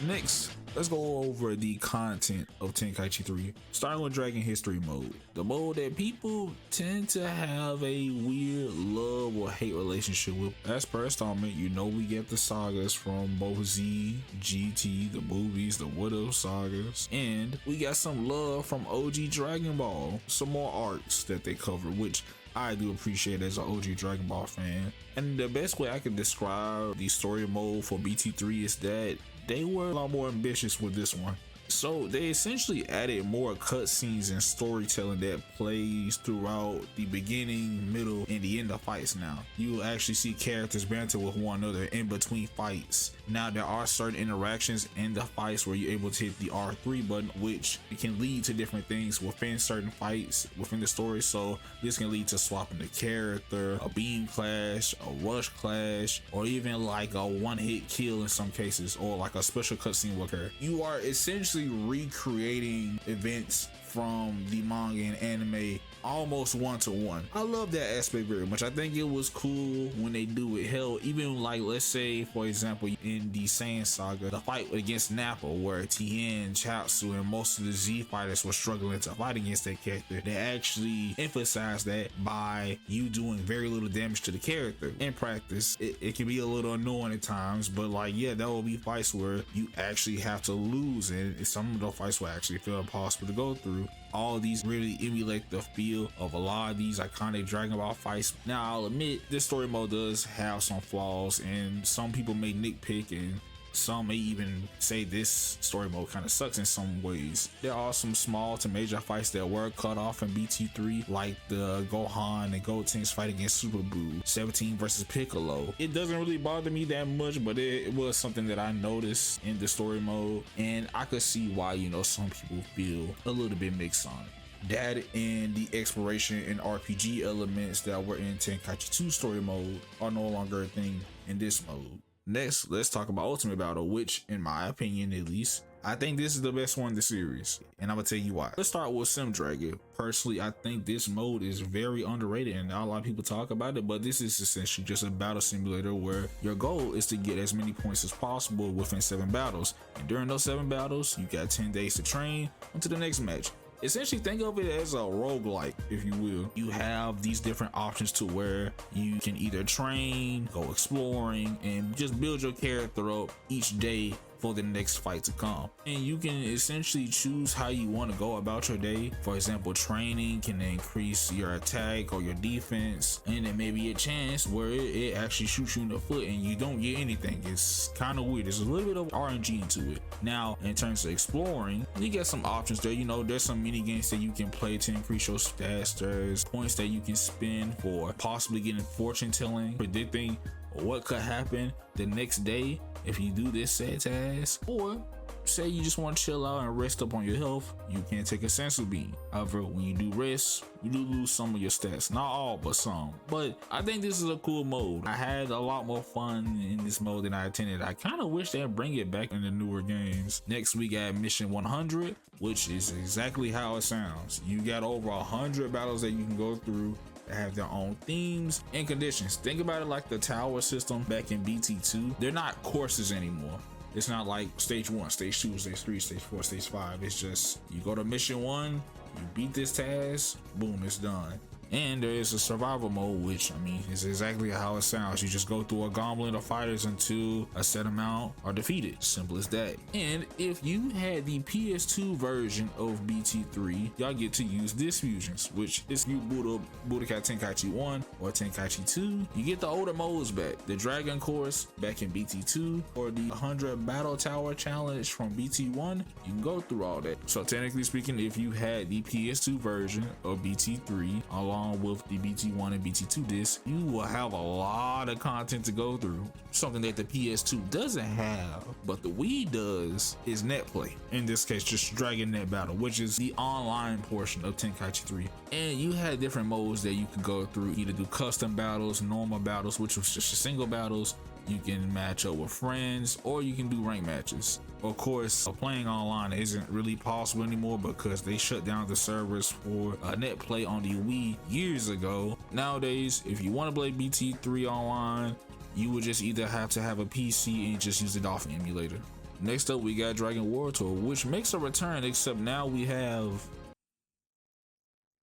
Next, let's go over the content of Tenkaichi 3, starting with Dragon History Mode. The mode that people tend to have a weird love or hate relationship with. As per installment, you know we get the sagas from both Z, GT, the movies, the What If sagas, and we got some love from OG Dragon Ball, some more arcs that they cover, which I do appreciate as an OG Dragon Ball fan. And the best way I can describe the story mode for BT3 is that they were a lot more ambitious with this one. So they essentially added more cutscenes and storytelling that plays throughout the beginning, middle, and the end of fights now. You will actually see characters banter with one another in between fights. Now there are certain interactions in the fights where you're able to hit the R3 button, which can lead to different things within certain fights within the story. So this can lead to swapping the character, a beam clash, a rush clash, or even like a one-hit kill in some cases, or like a special cutscene will occur. You are essentially recreating events from the manga and anime almost one-to-one. I love that aspect very much. I think it was cool when they do it. Hell, even like, let's say for example in the Saiyan saga, the fight against Nappa where Tien, Chaozu, and most of the Z fighters were struggling to fight against that character, they actually emphasized that by you doing very little damage to the character. In practice, it can be a little annoying at times, but like, yeah, there will be fights where you actually have to lose, and some of those fights will actually feel impossible to go through. All of these really emulate the feel of a lot of these iconic Dragon Ball fights. Now, I'll admit this story mode does have some flaws, and some people may nitpick, and some may even say this story mode kind of sucks in some ways. There are some small to major fights that were cut off in BT3, like the Gohan and Gotenks fight against Super Buu, 17 versus Piccolo. It doesn't really bother me that much, but it was something that I noticed in the story mode, and I could see why, you know, some people feel a little bit mixed on it. That and the exploration and RPG elements that were in Tenkaichi 2 story mode are no longer a thing in this mode. Next, let's talk about Ultimate Battle, which, in my opinion at least, I think this is the best one in the series, and I'm gonna tell you why. Let's start with Sim Dragon. Personally, I think this mode is very underrated, and not a lot of people talk about it, but this is essentially just a battle simulator where your goal is to get as many points as possible within 7 battles, and during those 7 battles, you got 10 days to train until the next match. Essentially, think of it as a roguelike, if you will. You have these different options to where you can either train, go exploring, and just build your character up each day for the next fight to come. And you can essentially choose how you want to go about your day. For example, training can increase your attack or your defense, and there may be a chance where it actually shoots you in the foot and you don't get anything. It's kind of weird. There's a little bit of RNG into it. Now, in terms of exploring, you get some options there. You know, there's some mini games that you can play to increase your stats. There's points that you can spend for possibly getting fortune telling, predicting what could happen the next day if you do this set task. Or say you just want to chill out and rest up on your health, you can take a sensu bean. However, when you do rest, you do lose some of your stats, not all but some. But I think this is a cool mode. I had a lot more fun in this mode than I intended. I kind of wish they'd bring it back in the newer games. Next we got mission 100, which is exactly how it sounds. You got over 100 battles that you can go through that have their own themes and conditions. Think about it like the tower system back in BT2. They're not courses anymore. It's not like stage 1, stage 2, stage 3, stage 4, stage 5. It's just you go to mission 1, you beat this task, boom, it's done. And there is a survival mode, which I mean is exactly how it sounds. You just go through a gauntlet of fighters until a set amount are defeated. Simple as that. And if you had the PS2 version of BT3, y'all get to use this fusions, which is you boot up Budokai Tenkaichi 1 or Tenkaichi 2. You get the older modes back. The Dragon Course back in BT2 or the 100 Battle Tower Challenge from BT1. You can go through all that. So technically speaking, if you had the PS2 version of BT3 along with the BT1 and BT2 discs, you will have a lot of content to go through. Something that the PS2 doesn't have, but the Wii does, is net play. In this case, just Dragon Net Battle, which is the online portion of Tenkaichi 3. And you had different modes that you could go through, either do custom battles, normal battles, which was just single battles. You can match up with friends, or you can do rank matches. Of course, playing online isn't really possible anymore because they shut down the servers for net play on the Wii years ago. Nowadays, if you want to play BT3 online, you would just either have to have a PC and just use the Dolphin emulator. Next up, we got Dragon World Tour, which makes a return, except now we have...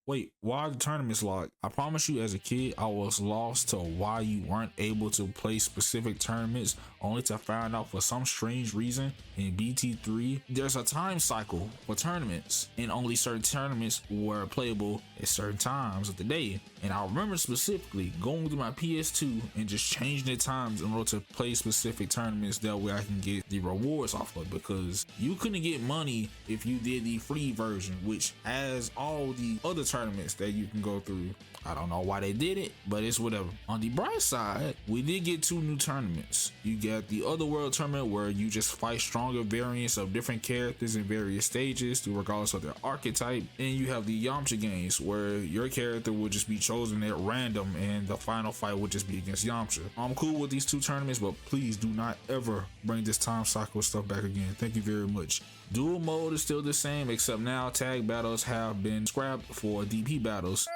Wait, why are the tournaments locked? I promise you, as a kid, I was lost to why you weren't able to play specific tournaments, only to find out for some strange reason in BT3 there's a time cycle for tournaments, and only certain tournaments were playable at certain times of the day. And I remember specifically going through my PS2 and just changing the times in order to play specific tournaments, that way I can get the rewards off of, because you couldn't get money if you did the free version, which has all the other tournaments that you can go through. I don't know why they did it, but it's whatever. On the bright side, we did get 2 new tournaments. You get the Otherworld tournament, where you just fight stronger variants of different characters in various stages regardless of their archetype. And you have the Yamcha games, where your character will just be chosen at random and the final fight will just be against Yamcha. I'm cool with these 2 tournaments, but please do not ever bring this time cycle stuff back again. Thank you very much. Dual mode is still the same, except now tag battles have been scrapped for DP battles.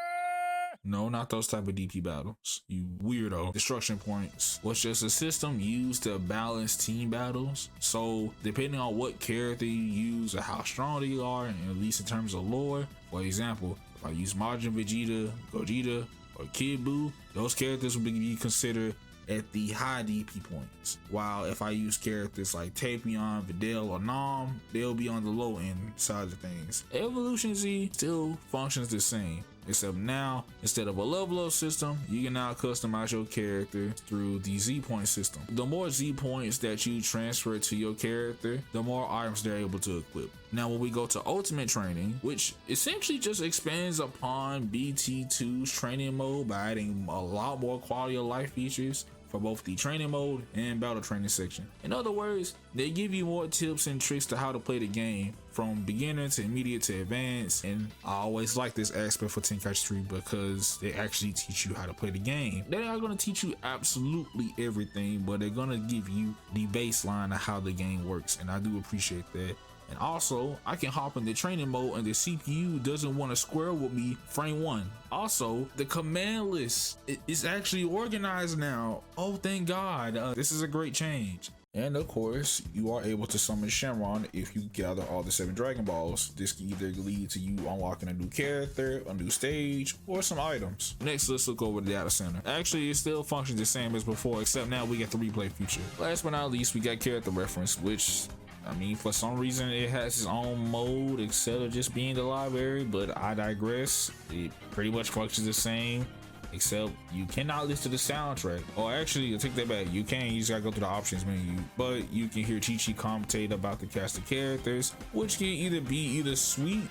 No, not those type of DP battles, you weirdo. Destruction points was just a system used to balance team battles. So depending on what character you use or how strong they are, and at least in terms of lore, for example, if I use Majin Vegeta, Gogeta, or Kid Buu, those characters will be considered at the high DP points, while if I use characters like Tapion, Videl, or Nom, they'll be on the low end side of things. Evolution Z still functions the same, except now instead of a level up system, you can now customize your character through the Z point system. The more Z points that you transfer to your character, the more items they're able to equip. Now when we go to ultimate training, which essentially just expands upon BT2's training mode by adding a lot more quality of life features for both the training mode and battle training section. In other words, they give you more tips and tricks to how to play the game from beginner to immediate to advanced. And I always like this aspect for Tenkaichi 3 because they actually teach you how to play the game. They're not going to teach you absolutely everything, but they're going to give you the baseline of how the game works, and I do appreciate that. And also, I can hop in the training mode and the CPU doesn't want to square with me frame 1. Also, the command list is actually organized now. Oh, thank God. This is a great change. And of course, you are able to summon Shenron if you gather all the 7 Dragon Balls. This can either lead to you unlocking a new character, a new stage, or some items. Next, let's look over the data center. Actually, it still functions the same as before, except now we get the replay feature. Last but not least, we got character reference, which, I mean, for some reason it has its own mode instead of just being the library, but I digress. It pretty much functions the same, except you cannot listen to the soundtrack. Or actually, I take that back, you can, you just gotta go through the options menu, but you can hear Chi-Chi commentate about the cast of characters, which can either be sweet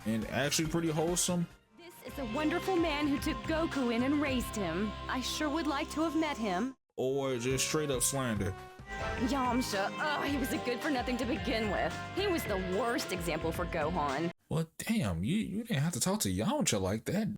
and actually pretty wholesome.
This is a wonderful man who took Goku in and raised him. I sure would like to have met him.
Or just straight up slander.
Yamcha, oh, he was a good for nothing to begin with. He was the worst example for Gohan.
Well, damn, you didn't have to talk to Yamcha like that.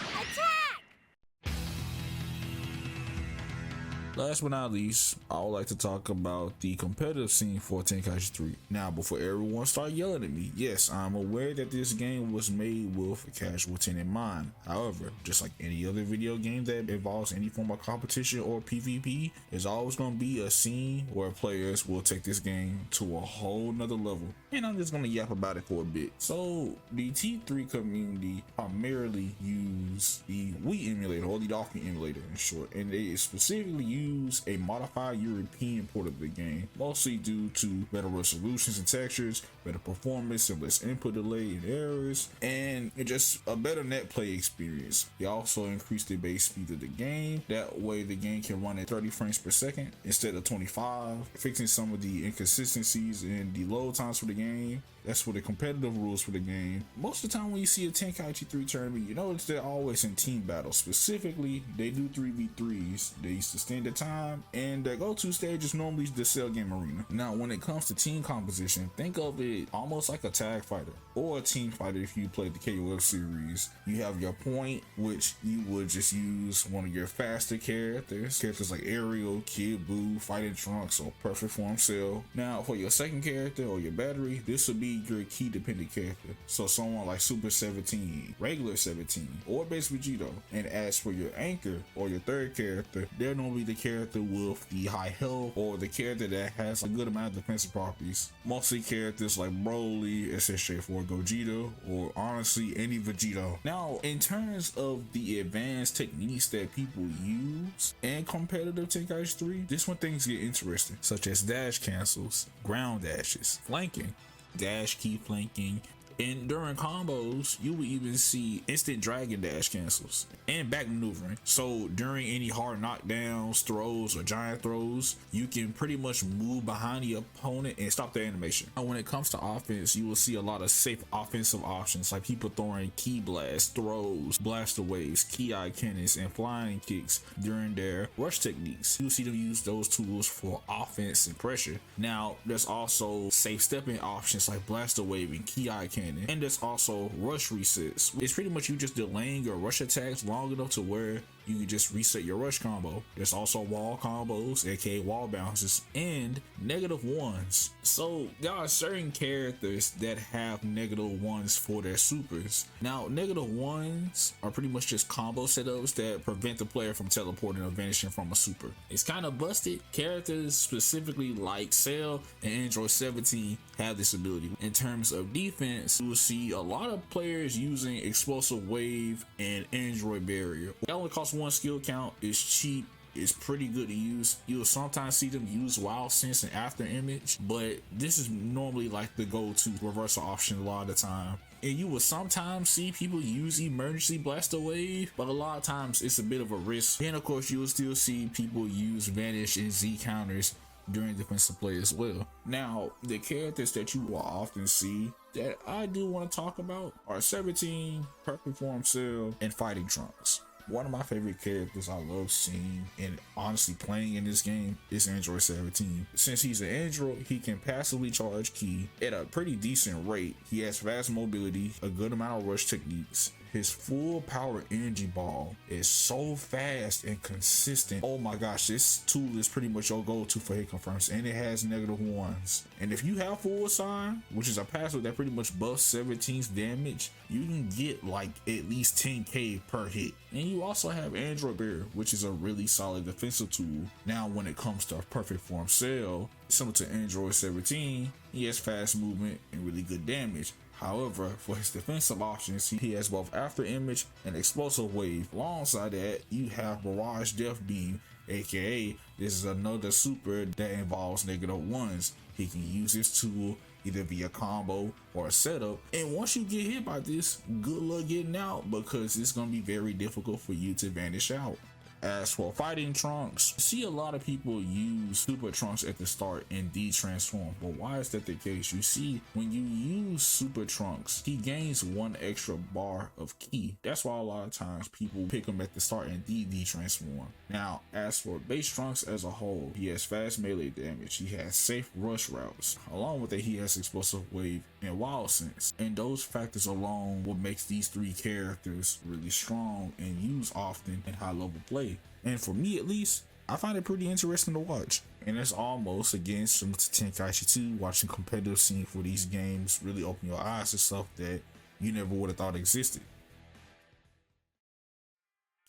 Last but not least, I would like to talk about the competitive scene for Tenkaichi 3. Now, before everyone start yelling at me, yes, I'm aware that this game was made with a casual intent in mind. However, just like any other video game that involves any form of competition or PvP, there's always going to be a scene where players will take this game to a whole nother level. And I'm just going to yap about it for a bit. So, the T3 community primarily use the Wii emulator, or the Dolphin emulator in short, and they specifically use a modified European port of the game, mostly due to better resolutions and textures, better performance and less input delay and errors, and just a better net play experience. They also increased the base speed of the game, that way the game can run at 30 frames per second instead of 25, fixing some of the inconsistencies in the load times for the game. That's for the competitive rules for the game. Most of the time when you see a Tenkaichi 3 tournament, you notice they're always in team battles. Specifically, they do 3v3s. They used to stand the time, and their go-to stage is normally the Cell Game Arena. Now, when it comes to team composition, think of it almost like a tag fighter or a team fighter if you played the KOF series. You have your point, which you would just use one of your faster characters like Ariel, Kid Buu, Fighting Trunks, or Perfect Form Cell. Now, for your second character or your battery, this would be your key dependent character, so someone like Super 17, Regular 17, or Base Vegito. And as for your anchor or your third character, they're normally the character with the high health or the character that has a good amount of defensive properties. Mostly characters like Broly, SSJ4 Gogeta, or honestly any Vegito. Now, in terms of the advanced techniques that people use in competitive Tenkaichi 3, this when things get interesting, such as dash cancels, ground dashes, flanking, dash key flanking, and during combos you will even see instant dragon dash cancels and back maneuvering. So during any hard knockdowns, throws, or giant throws, you can pretty much move behind the opponent and stop their animation. Now, when it comes to offense, you will see a lot of safe offensive options like people throwing key blasts, throws, blaster waves, ki cannons, and flying kicks during their rush techniques. You'll see them use those tools for offense and pressure. Now, there's also safe stepping options like blaster wave and ki cannon, and there's also rush resets. It's pretty much you just delaying your rush attacks long enough to where you can just reset your rush combo. There's also wall combos, aka wall bounces, and negative ones. So there are certain characters that have negative ones for their supers. Now, negative ones are pretty much just combo setups that prevent the player from teleporting or vanishing from a super. It's kind of busted. Characters specifically like Cell and Android 17 have this ability. In terms of defense, you will see a lot of players using Explosive Wave and Android Barrier. It only costs one skill count, is cheap, is pretty good to use. You'll sometimes see them use Wild Sense and After Image, but this is normally like the go-to reversal option a lot of the time. And you will sometimes see people use Emergency Blaster Wave, but a lot of times it's a bit of a risk. And of course, you'll still see people use Vanish and Z counters during defensive play as well. Now, the characters that you will often see that I do want to talk about are 17, Perfect Form Cell, and Fighting Trunks. One of my favorite characters I love seeing and honestly playing in this game is Android 17. Since he's an android, he can passively charge ki at a pretty decent rate. He has fast mobility, a good amount of rush techniques, His full power energy ball is so fast and consistent. Oh my gosh, this tool is pretty much your go-to for hit confirms, and it has -1s. And if you have full sign, which is a passive that pretty much buffs 17's damage, you can get like at least 10k per hit. And you also have Android Bear, which is a really solid defensive tool. Now when it comes to perfect form Cell, similar to Android 17, he has fast movement and really good damage. However, for his defensive options, he has both After Image and Explosive Wave. Alongside that, you have Barrage Death Beam, aka this is another super that involves -1s. He can use his tool either via combo or a setup, and once you get hit by this, good luck getting out, because it's going to be very difficult for you to vanish out. As for fighting Trunks, see a lot of people use Super Trunks at the start and de-transform, but why is that the case? You see, when you use Super Trunks, he gains 1 extra bar of ki. That's why a lot of times people pick him at the start and de-transform. Now, as for base Trunks as a whole, he has fast melee damage, he has safe rush routes, along with that he has Explosive Wave and Wild Sense, and those factors alone what makes these 3 characters really strong and used often in high level play. And for me at least, I find it pretty interesting to watch. And it's almost, again, similar to Tenkaichi 2, watching competitive scene for these games really open your eyes to stuff that you never would have thought existed.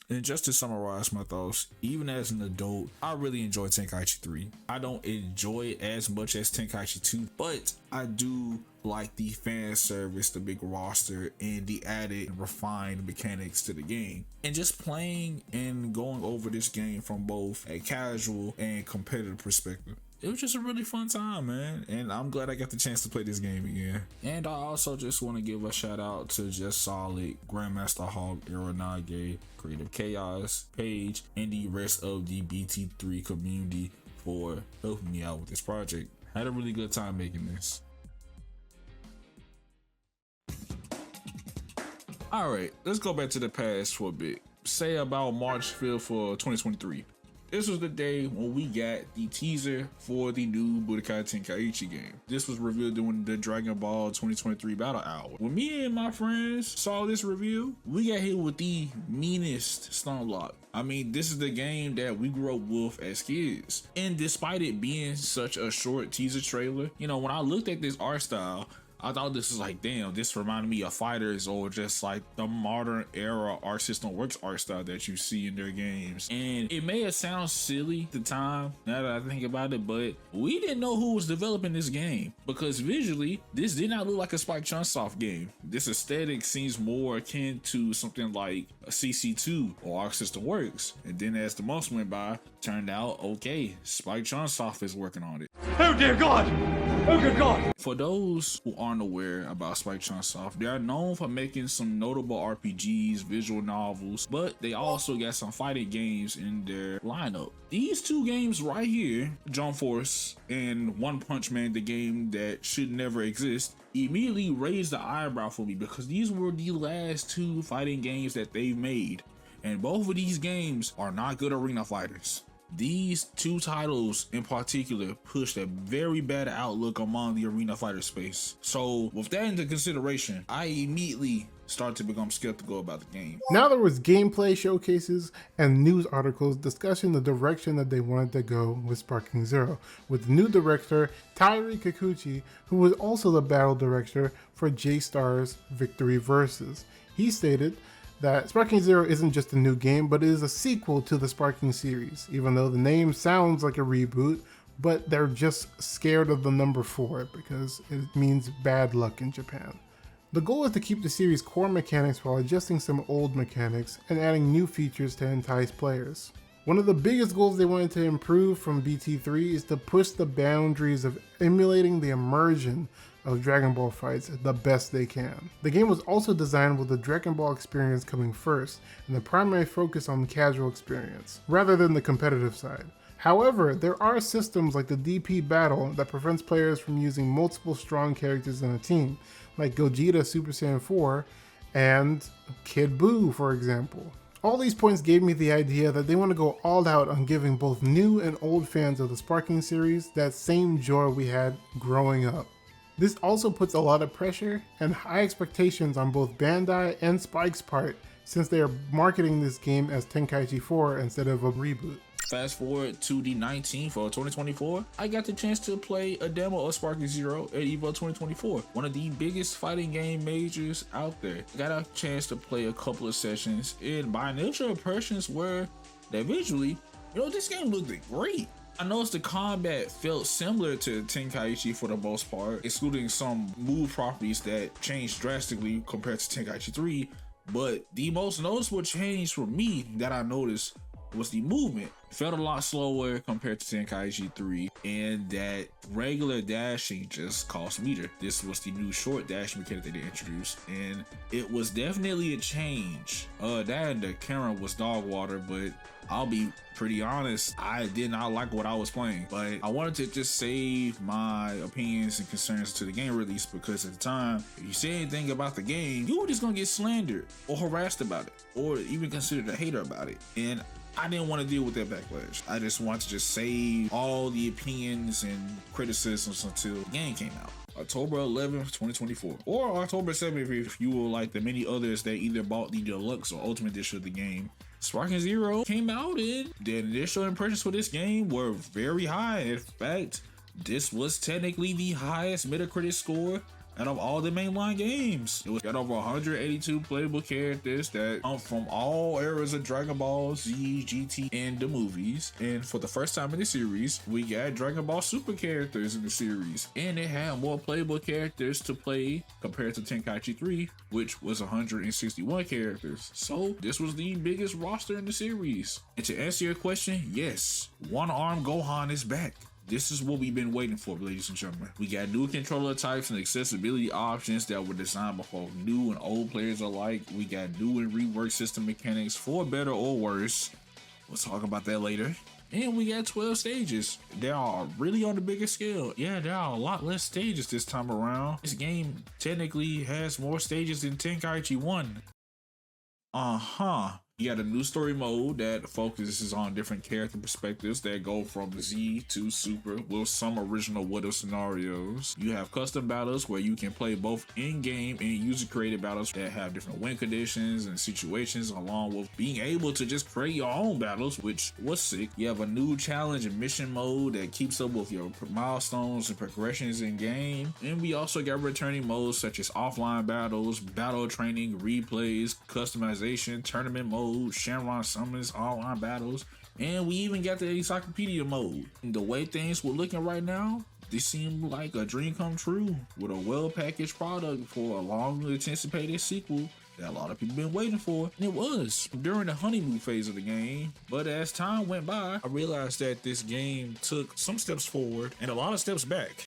And just to summarize my thoughts, even as an adult, I really enjoy Tenkaichi 3. I don't enjoy it as much as Tenkaichi 2, but I do like the fan service, the big roster, and the added refined mechanics to the game. And just playing and going over this game from both a casual and competitive perspective, it was just a really fun time, man, and I'm glad I got the chance to play this game again. And I also just want to give a shout out to Just Solid, Grandmaster Hawk, Aeronage, Creative Chaos, Paige, and the rest of the BT3 community for helping me out with this project. Had a really good time making this. Alright, let's go back to the past for a bit. Say about March 5th for 2023. This was the day when we got the teaser for the new Budokai Tenkaichi game. This was revealed during the Dragon Ball 2023 Battle Hour. When me and my friends saw this review, we got hit with the meanest stun block. I mean, this is the game that we grew up with as kids. And despite it being such a short teaser trailer, you know, when I looked at this art style, I thought this was like, damn, this reminded me of Fighters or just like the modern era art system works art style that you see in their games. And it may have sounded silly at the time, now that I think about it, but we didn't know who was developing this game, because visually, this did not look like a Spike Chunsoft game. This aesthetic seems more akin to something like a CC2 or Arc System Works. And then as the months went by, turned out, okay, Spike Chunsoft is working on it.
Oh dear God! Oh good God!
For those who aren't aware about Spike Chunsoft, they are known for making some notable RPGs, visual novels, but they also got some fighting games in their lineup. These 2 games right here, Jump Force and One Punch Man, the game that should never exist, immediately raised the eyebrow for me, because these were the last 2 fighting games that they made, and both of these games are not good arena fighters. These 2 titles in particular pushed a very bad outlook among the arena fighter space. So with that into consideration, I immediately started to become skeptical about the game.
Now there was gameplay showcases and news articles discussing the direction that they wanted to go with Sparking Zero, with the new director Tairi Kikuchi, who was also the battle director for J-Star's Victory Versus. He stated that Sparking Zero isn't just a new game, but it is a sequel to the Sparking series, even though the name sounds like a reboot, but they're just scared of the number 4 because it means bad luck in Japan. The goal is to keep the series' core mechanics while adjusting some old mechanics and adding new features to entice players. One of the biggest goals they wanted to improve from BT3 is to push the boundaries of emulating the immersion of Dragon Ball fights the best they can. The game was also designed with the Dragon Ball experience coming first, and the primary focus on the casual experience, rather than the competitive side. However, there are systems like the DP battle that prevents players from using multiple strong characters in a team, like Gogeta Super Saiyan 4 and Kid Buu, for example. All these points gave me the idea that they want to go all out on giving both new and old fans of the Sparking series that same joy we had growing up. This also puts a lot of pressure and high expectations on both Bandai and Spike's part, since they are marketing this game as Tenkaichi 4 instead of a reboot.
Fast forward to the 19th of 2024, I got the chance to play a demo of Sparking Zero at EVO 2024, one of the biggest fighting game majors out there. Got a chance to play a couple of sessions, and my initial impressions were that visually, this game looked great. I noticed the combat felt similar to Tenkaichi for the most part, excluding some move properties that changed drastically compared to Tenkaichi 3, but the most noticeable change for me that I noticed was the movement. It felt a lot slower compared to Tenkaichi 3, and that regular dashing just cost meter. This was the new short dash mechanic that they introduced, and it was definitely a change. That and the camera was dog water, but I'll be pretty honest, I did not like what I was playing, but I wanted to just save my opinions and concerns to the game release, because at the time, if you say anything about the game, you were just gonna get slandered or harassed about it, or even considered a hater about it. And I didn't want to deal with that backlash. I just wanted to just save all the opinions and criticisms until the game came out. October 11th, 2024, or October 7th if you were like the many others that either bought the deluxe or ultimate edition of the game. Sparking Zero came out, and the initial impressions for this game were very high. In fact, this was technically the highest Metacritic score out of all the mainline games. It was got over 182 playable characters that come from all eras of Dragon Ball Z, GT, and the movies. And for the first time in the series, we got Dragon Ball Super characters in the series, and it had more playable characters to play compared to Tenkaichi 3, which was 161 characters. So this was the biggest roster in the series. And to answer your question, yes, One Arm Gohan is back. This is what we've been waiting for, ladies and gentlemen. We got new controller types and accessibility options that were designed before new and old players alike. We got new and reworked system mechanics for better or worse. We'll talk about that later. And we got 12 stages. They are really on the bigger scale. Yeah, there are a lot less stages this time around. This game technically has more stages than Tenkaichi 1. You got a new story mode that focuses on different character perspectives that go from Z to Super with some original what-if scenarios. You have custom battles where you can play both in-game and user-created battles that have different win conditions and situations, along with being able to just create your own battles, which was sick. You have a new challenge and mission mode that keeps up with your milestones and progressions in-game. And we also got returning modes such as offline battles, battle training, replays, customization, tournament mode, Shenron summons, online battles, and we even got the encyclopedia mode. The way things were looking right now, this seemed like a dream come true with a well-packaged product for a long anticipated sequel that a lot of people been waiting for. And it was during the honeymoon phase of the game, but as time went by, I realized that this game took some steps forward and a lot of steps back.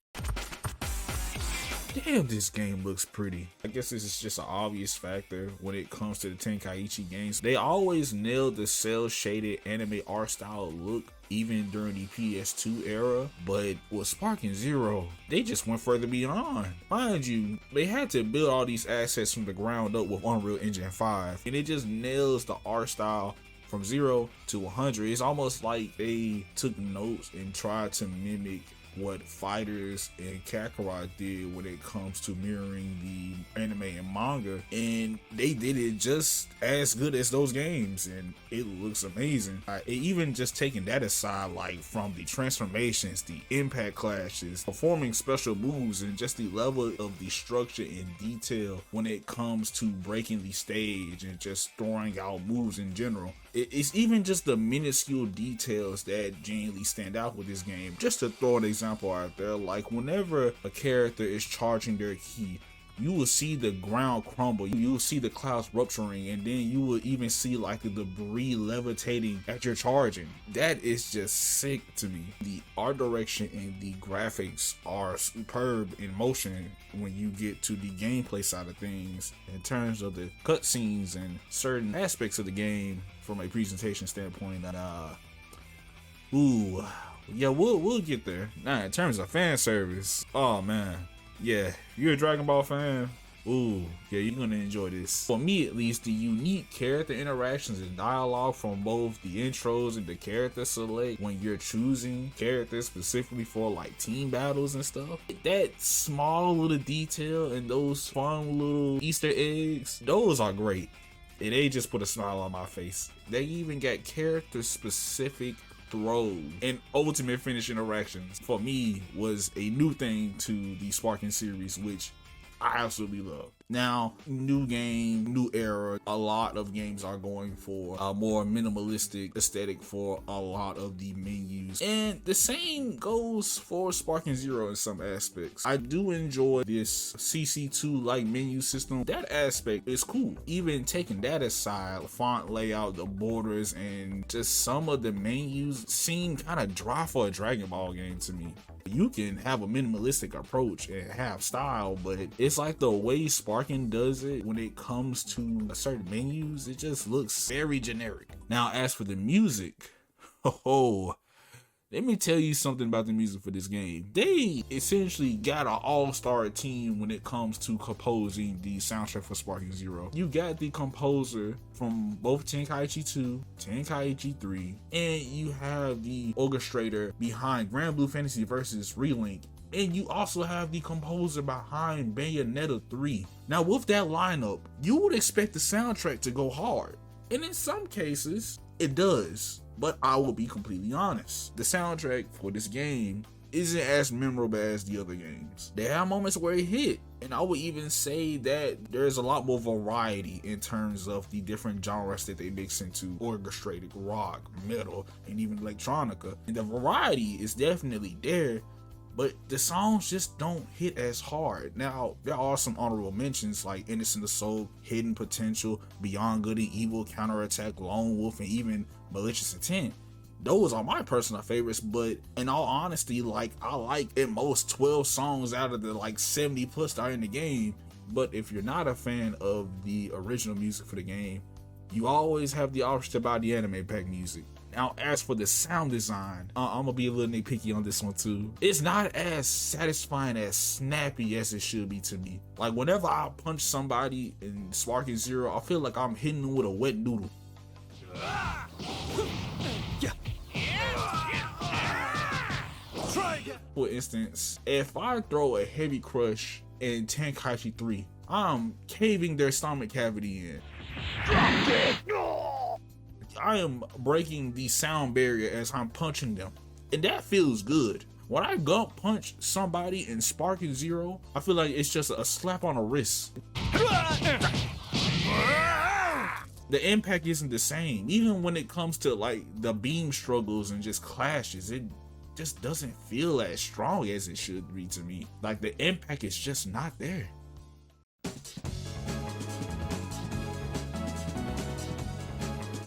Damn, this game looks pretty. I guess this is just an obvious factor when it comes to the Tenkaichi games. They always nailed the cel-shaded anime art style look, even during the PS2 era, but with Sparking Zero, they just went further beyond. Mind you, they had to build all these assets from the ground up with Unreal Engine 5, and it just nails the art style from 0 to 100. It's almost like they took notes and tried to mimic what Fighters and Kakarot did when it comes to mirroring the anime and manga, and they did it just as good as those games, and it looks amazing. Even just taking that aside, like from the transformations, the impact clashes, performing special moves, and just the level of the structure and detail when it comes to breaking the stage and just throwing out moves in general. It's even just the minuscule details that genuinely stand out with this game. Just to throw an example out there, like whenever a character is charging their ki, you will see the ground crumble, you will see the clouds rupturing, and then you will even see like the debris levitating as you're charging. That is just sick to me. The art direction and the graphics are superb in motion when you get to the gameplay side of things, in terms of the cutscenes and certain aspects of the game from a presentation standpoint. We'll get there. Now, in terms of fan service, oh man, yeah, if you're a Dragon Ball fan, Ooh, yeah, you're gonna enjoy this. For me at least, the unique character interactions and dialogue from both the intros and the character select when you're choosing characters specifically for like team battles and stuff. That small little detail and those fun little Easter eggs, those are great. And they just put a smile on my face. They even got character specific throws and ultimate finish interactions. For me, was a new thing to the Sparking series, which I absolutely love. Now, new game, new era. A lot of games are going for a more minimalistic aesthetic for a lot of the menus. And the same goes for Sparking Zero in some aspects. I do enjoy this CC2 like menu system. That aspect is cool. Even taking that aside, font layout, the borders, and just some of the menus seem kind of dry for a Dragon Ball game to me. You can have a minimalistic approach and have style, but it's like the way Sparking does it when it comes to certain menus, it just looks very generic. Now, as for the music, let me tell you something about the music for this game. They essentially got an all-star team when it comes to composing the soundtrack for Sparking Zero. You got the composer from both Tenkaichi 2, Tenkaichi 3, and you have the orchestrator behind Grand Blue Fantasy vs. Relink. And you also have the composer behind Bayonetta 3. Now with that lineup, you would expect the soundtrack to go hard. And in some cases, it does. But I will be completely honest. The soundtrack for this game isn't as memorable as the other games. There are moments where it hit. And I would even say that there's a lot more variety in terms of the different genres that they mix into: orchestrated, rock, metal, and even electronica. And the variety is definitely there, but the songs just don't hit as hard. Now, there are some honorable mentions like Innocent of Soul, Hidden Potential, Beyond Good and Evil, Counterattack, Lone Wolf, and even Malicious Intent. Those are my personal favorites, but in all honesty, like, I like at most 12 songs out of the like 70 plus that are in the game. But if you're not a fan of the original music for the game, you always have the option to buy the anime pack music. Now, as for the sound design, I'm gonna be a little nitpicky on this one too. It's not as satisfying, as snappy as it should be to me. Like, whenever I punch somebody in Sparking Zero, I feel like I'm hitting them with a wet noodle. For instance, if I throw a heavy crush in Tenkaichi 3, I'm caving their stomach cavity in. I am breaking the sound barrier as I'm punching them, and that feels good. When I gut punch somebody in Sparking Zero, I feel like it's just a slap on the wrist. The impact isn't the same. Even when it comes to like the beam struggles and just clashes, it just doesn't feel as strong as it should be to me. Like, the impact is just not there.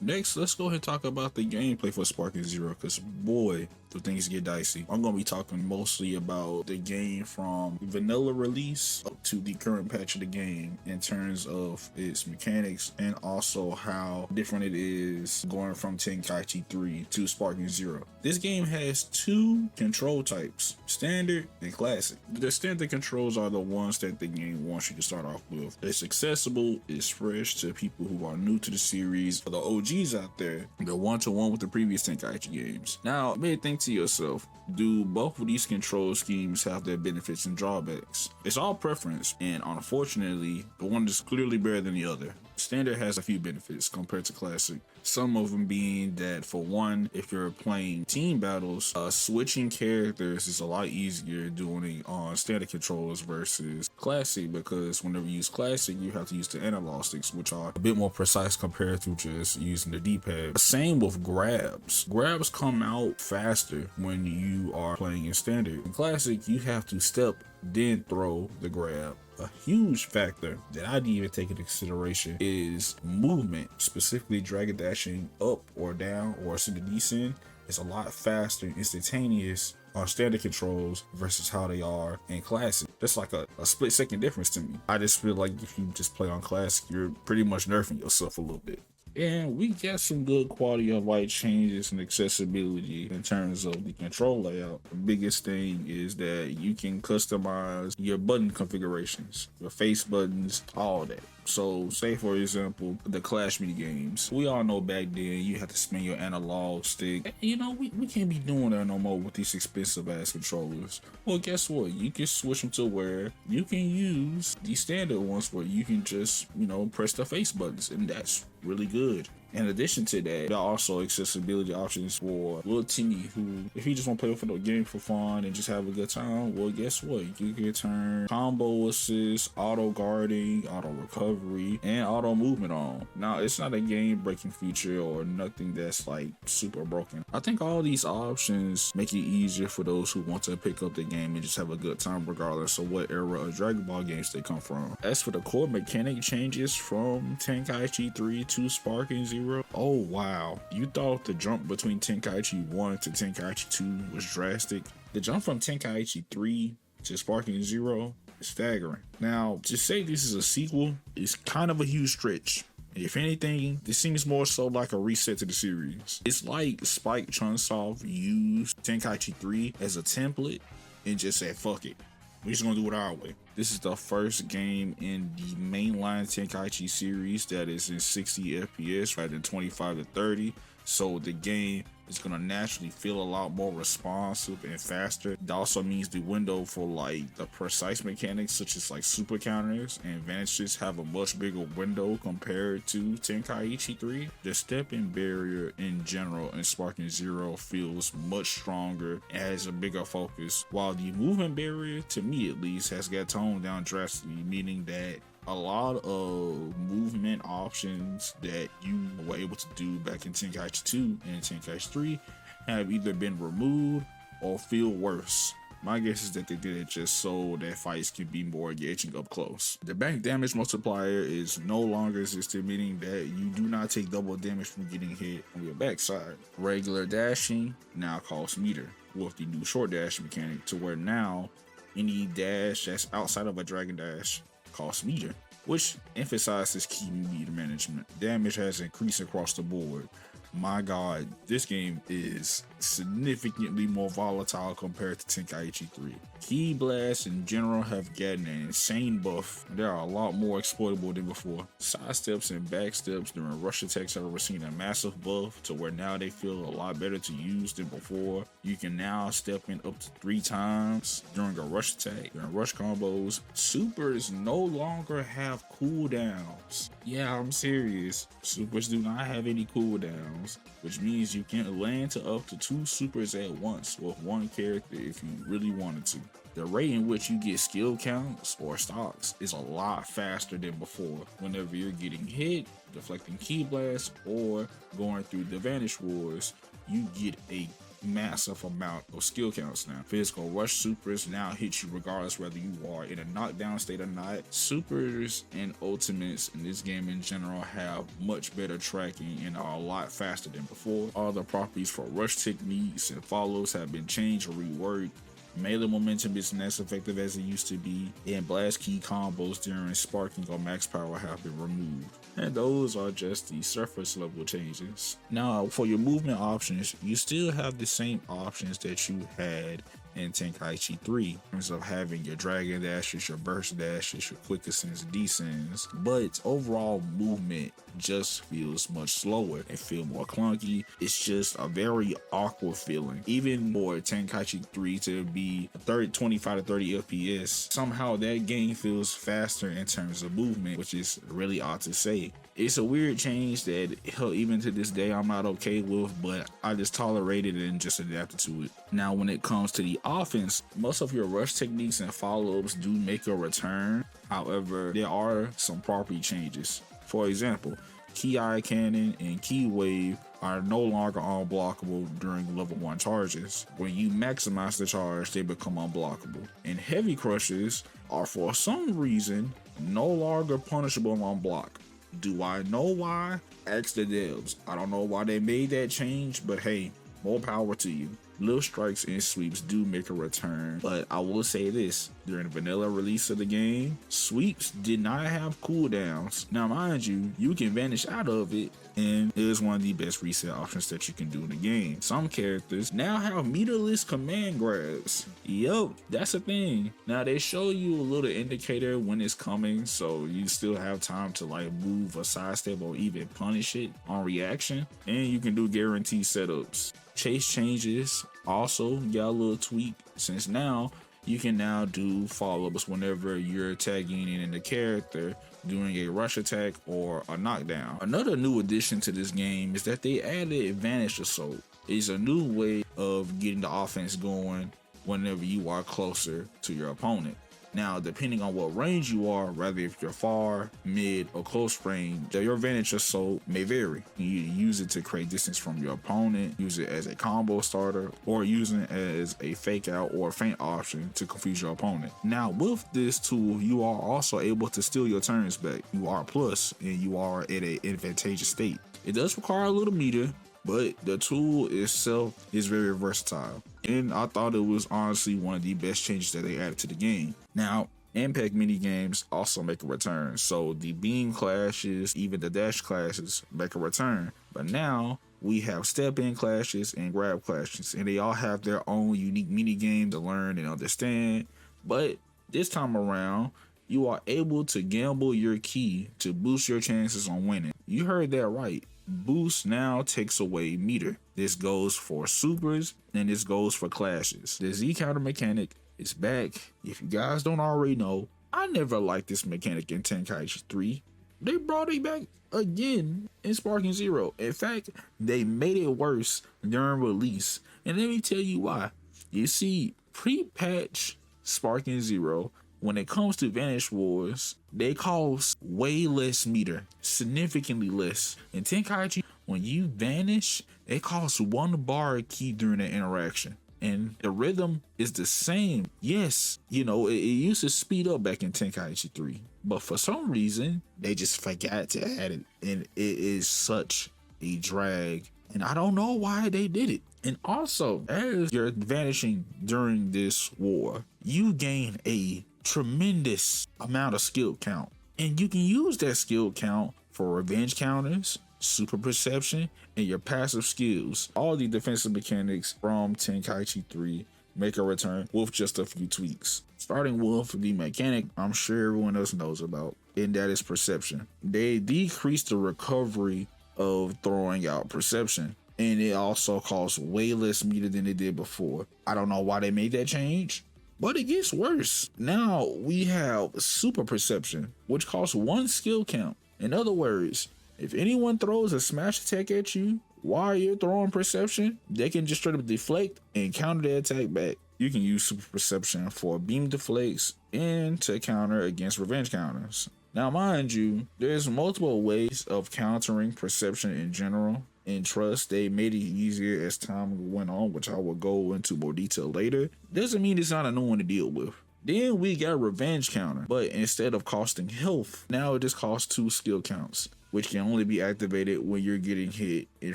Next, let's go ahead and talk about the gameplay for Sparking Zero, because boy, do things get dicey. I'm going to be talking mostly about the game from vanilla release up to the current patch of the game in terms of its mechanics and also how different it is going from Tenkaichi 3 to Sparking Zero. This game has two control types, standard and classic. The standard controls are the ones that the game wants you to start off with. It's accessible, it's fresh to people who are new to the series, the OGs out there, the one-to-one with the previous Tenkaichi games. Now, you may think to yourself, do both of these control schemes have their benefits and drawbacks? It's all preference, and unfortunately, the one is clearly better than the other. Standard has a few benefits compared to classic. Some of them being that, for one, if you're playing team battles, switching characters is a lot easier doing it on standard controllers versus classic, because whenever you use classic, you have to use the analog sticks, which are a bit more precise compared to just using the D-pad. Same with grabs. Grabs come out faster when you are playing in standard. In classic, you have to step, then throw the grab. A huge factor that I didn't even take into consideration is movement, specifically dragon dashing up or down or ascend and descend. It's a lot faster and instantaneous on standard controls versus how they are in classic. That's like a split second difference to me. I just feel like if you just play on classic, you're pretty much nerfing yourself a little bit. And we got some good quality of life changes and accessibility in terms of the control layout. The biggest thing is that you can customize your button configurations, your face buttons, all that. So say for example, the Clash mini games. We all know back then you had to spin your analog stick. You know, we can't be doing that no more with these expensive ass controllers. Well, guess what? You can switch them to where you can use the standard ones where you can just, you know, press the face buttons, and that's really good. In addition to that, there are also accessibility options for little Timmy who, if he just want to play for the game for fun and just have a good time, well, guess what? You can turn combo assist, auto guarding, auto recovery, and auto movement on. Now, it's not a game breaking feature or nothing that's like super broken. I think all these options make it easier for those who want to pick up the game and just have a good time regardless of what era of Dragon Ball games they come from. As for the core mechanic changes from Tenkaichi 3 to Sparking Zero, oh wow, you thought the jump between Tenkaichi 1 to Tenkaichi 2 was drastic? The jump from Tenkaichi 3 to Sparking Zero is staggering. Now, to say this is a sequel is kind of a huge stretch. If anything, this seems more so like a reset to the series. It's like Spike Chunsoft used Tenkaichi 3 as a template and just said, fuck it, we're just gonna do it our way. This is the first game in the mainline Tenkaichi series that is in 60 FPS rather than 25 to 30. So the game is gonna naturally feel a lot more responsive and faster. It also means the window for like the precise mechanics such as like super counters and vanishes have a much bigger window compared to Tenkaichi 3. The stepping barrier in general in Sparking Zero feels much stronger and has a bigger focus, while the movement barrier, to me at least, has got toned down drastically, meaning that a lot of movement options that you were able to do back in Tenkaichi 2 and Tenkaichi 3 have either been removed or feel worse. My guess is that they did it just so that fights can be more engaging up close. The back damage multiplier is no longer existent, meaning that you do not take double damage from getting hit on your backside. Regular dashing now costs meter, with the new short dash mechanic, to where now any dash that's outside of a dragon dash cost meter, which emphasizes key meter management. Damage has increased across the board. My god, this game is significantly more volatile compared to Tenkaichi 3. Key blasts in general have gotten an insane buff. They are a lot more exploitable than before. Side steps and back steps during rush attacks have received a massive buff to where now they feel a lot better to use than before. You can now step in up to 3 times during a rush attack, during rush combos. Supers no longer have cooldowns. Yeah, I'm serious. Supers do not have any cooldowns, which means you can land to up to 2 supers at once with one character if you really wanted to. The rate in which you get skill counts or stocks is a lot faster than before. Whenever you're getting hit, deflecting key blasts, or going through the Vanish Wars, you get a massive amount of skill counts now. Physical rush supers now hit you regardless whether you are in a knockdown state or not. Supers and ultimates in this game in general have much better tracking and are a lot faster than before. All the properties for rush techniques and follows have been changed or reworked. Melee momentum isn't as effective as it used to be, and blast key combos during sparking or max power have been removed. And those are just the surface level changes. Now, for your movement options, you still have the same options that you had in Tenkaichi 3 in terms of having your dragon dashes, your burst dashes, your quick ascents, descents, but overall movement just feels much slower and feel more clunky. It's just a very awkward feeling. Even for Tenkaichi 3 to be 25 to 30 FPS, somehow that game feels faster in terms of movement, which is really odd to say. It's a weird change that, hell, even to this day I'm not okay with, but I just tolerated it and just adapted to it. Now, when it comes to the offense, most of your rush techniques and follow-ups do make a return. However, there are some property changes. For example, Key Eye Cannon and Key Wave are no longer unblockable during level 1 charges. When you maximize the charge, they become unblockable. And Heavy Crushes are, for some reason, no longer punishable on block. Do I know why? Ask the devs. I don't know why they made that change, but hey, more power to you. Little strikes and sweeps do make a return, but I will say this, during the vanilla release of the game, sweeps did not have cooldowns. Now mind you, you can vanish out of it, and it is one of the best reset options that you can do in the game. Some characters now have meterless command grabs. Yup, that's a thing. Now they show you a little indicator when it's coming, so you still have time to like move a sidestep or even punish it on reaction, and you can do guaranteed setups. Chase changes also got a little tweak, since now you can now do follow-ups whenever you're tagging in the character doing a rush attack or a knockdown. Another new addition to this game is that they added advantage assault. It's a new way of getting the offense going whenever you are closer to your opponent. Now, depending on what range you are, whether if you're far, mid, or close range, your advantage assault may vary. You use it to create distance from your opponent, use it as a combo starter, or using it as a fake out or feint option to confuse your opponent. Now, with this tool, you are also able to steal your turns back. You are plus, and you are at an advantageous state. It does require a little meter, but the tool itself is very versatile, and I thought it was honestly one of the best changes that they added to the game. Now, impact mini games also make a return, so the beam clashes, even the dash clashes make a return, but now we have step in clashes and grab clashes, and they all have their own unique mini game to learn and understand. But this time around, you are able to gamble your key to boost your chances on winning. You heard that right. Boost now takes away meter. This goes for supers and this goes for clashes. The Z counter mechanic is back. If you guys don't already know, I never liked this mechanic in Tenkaichi 3. They brought it back again in Sparking Zero. In fact, they made it worse during release. And let me tell you why. You see, pre-patch Sparking Zero, when it comes to Vanish Wars, they cost way less meter, significantly less. In Tenkaichi, when you vanish, it costs 1 bar key during the interaction. And the rhythm is the same. Yes, you know, it used to speed up back in Tenkaichi 3. But for some reason, they just forgot to add it. And it is such a drag. And I don't know why they did it. And also, as you're vanishing during this war, you gain a tremendous amount of skill count, and you can use that skill count for revenge counters, super perception, and your passive skills. All the defensive mechanics from Tenkaichi 3 make a return with just a few tweaks. Starting with the mechanic I'm sure everyone else knows about, and that is perception. They decreased the recovery of throwing out perception, and it also costs way less meter than it did before. I don't know why they made that change, but it gets worse. Now we have super perception, which costs 1 skill count. In other words, if anyone throws a smash attack at you while you're throwing perception, they can just straight up deflect and counter the attack back. You can use super perception for beam deflects and to counter against revenge counters. Now mind you, there's multiple ways of countering perception in general. And trust, they made it easier as time went on, which I will go into more detail later. Doesn't mean it's not a new one to deal with. Then we got revenge counter, but instead of costing health, now it just costs 2 skill counts, which can only be activated when you're getting hit in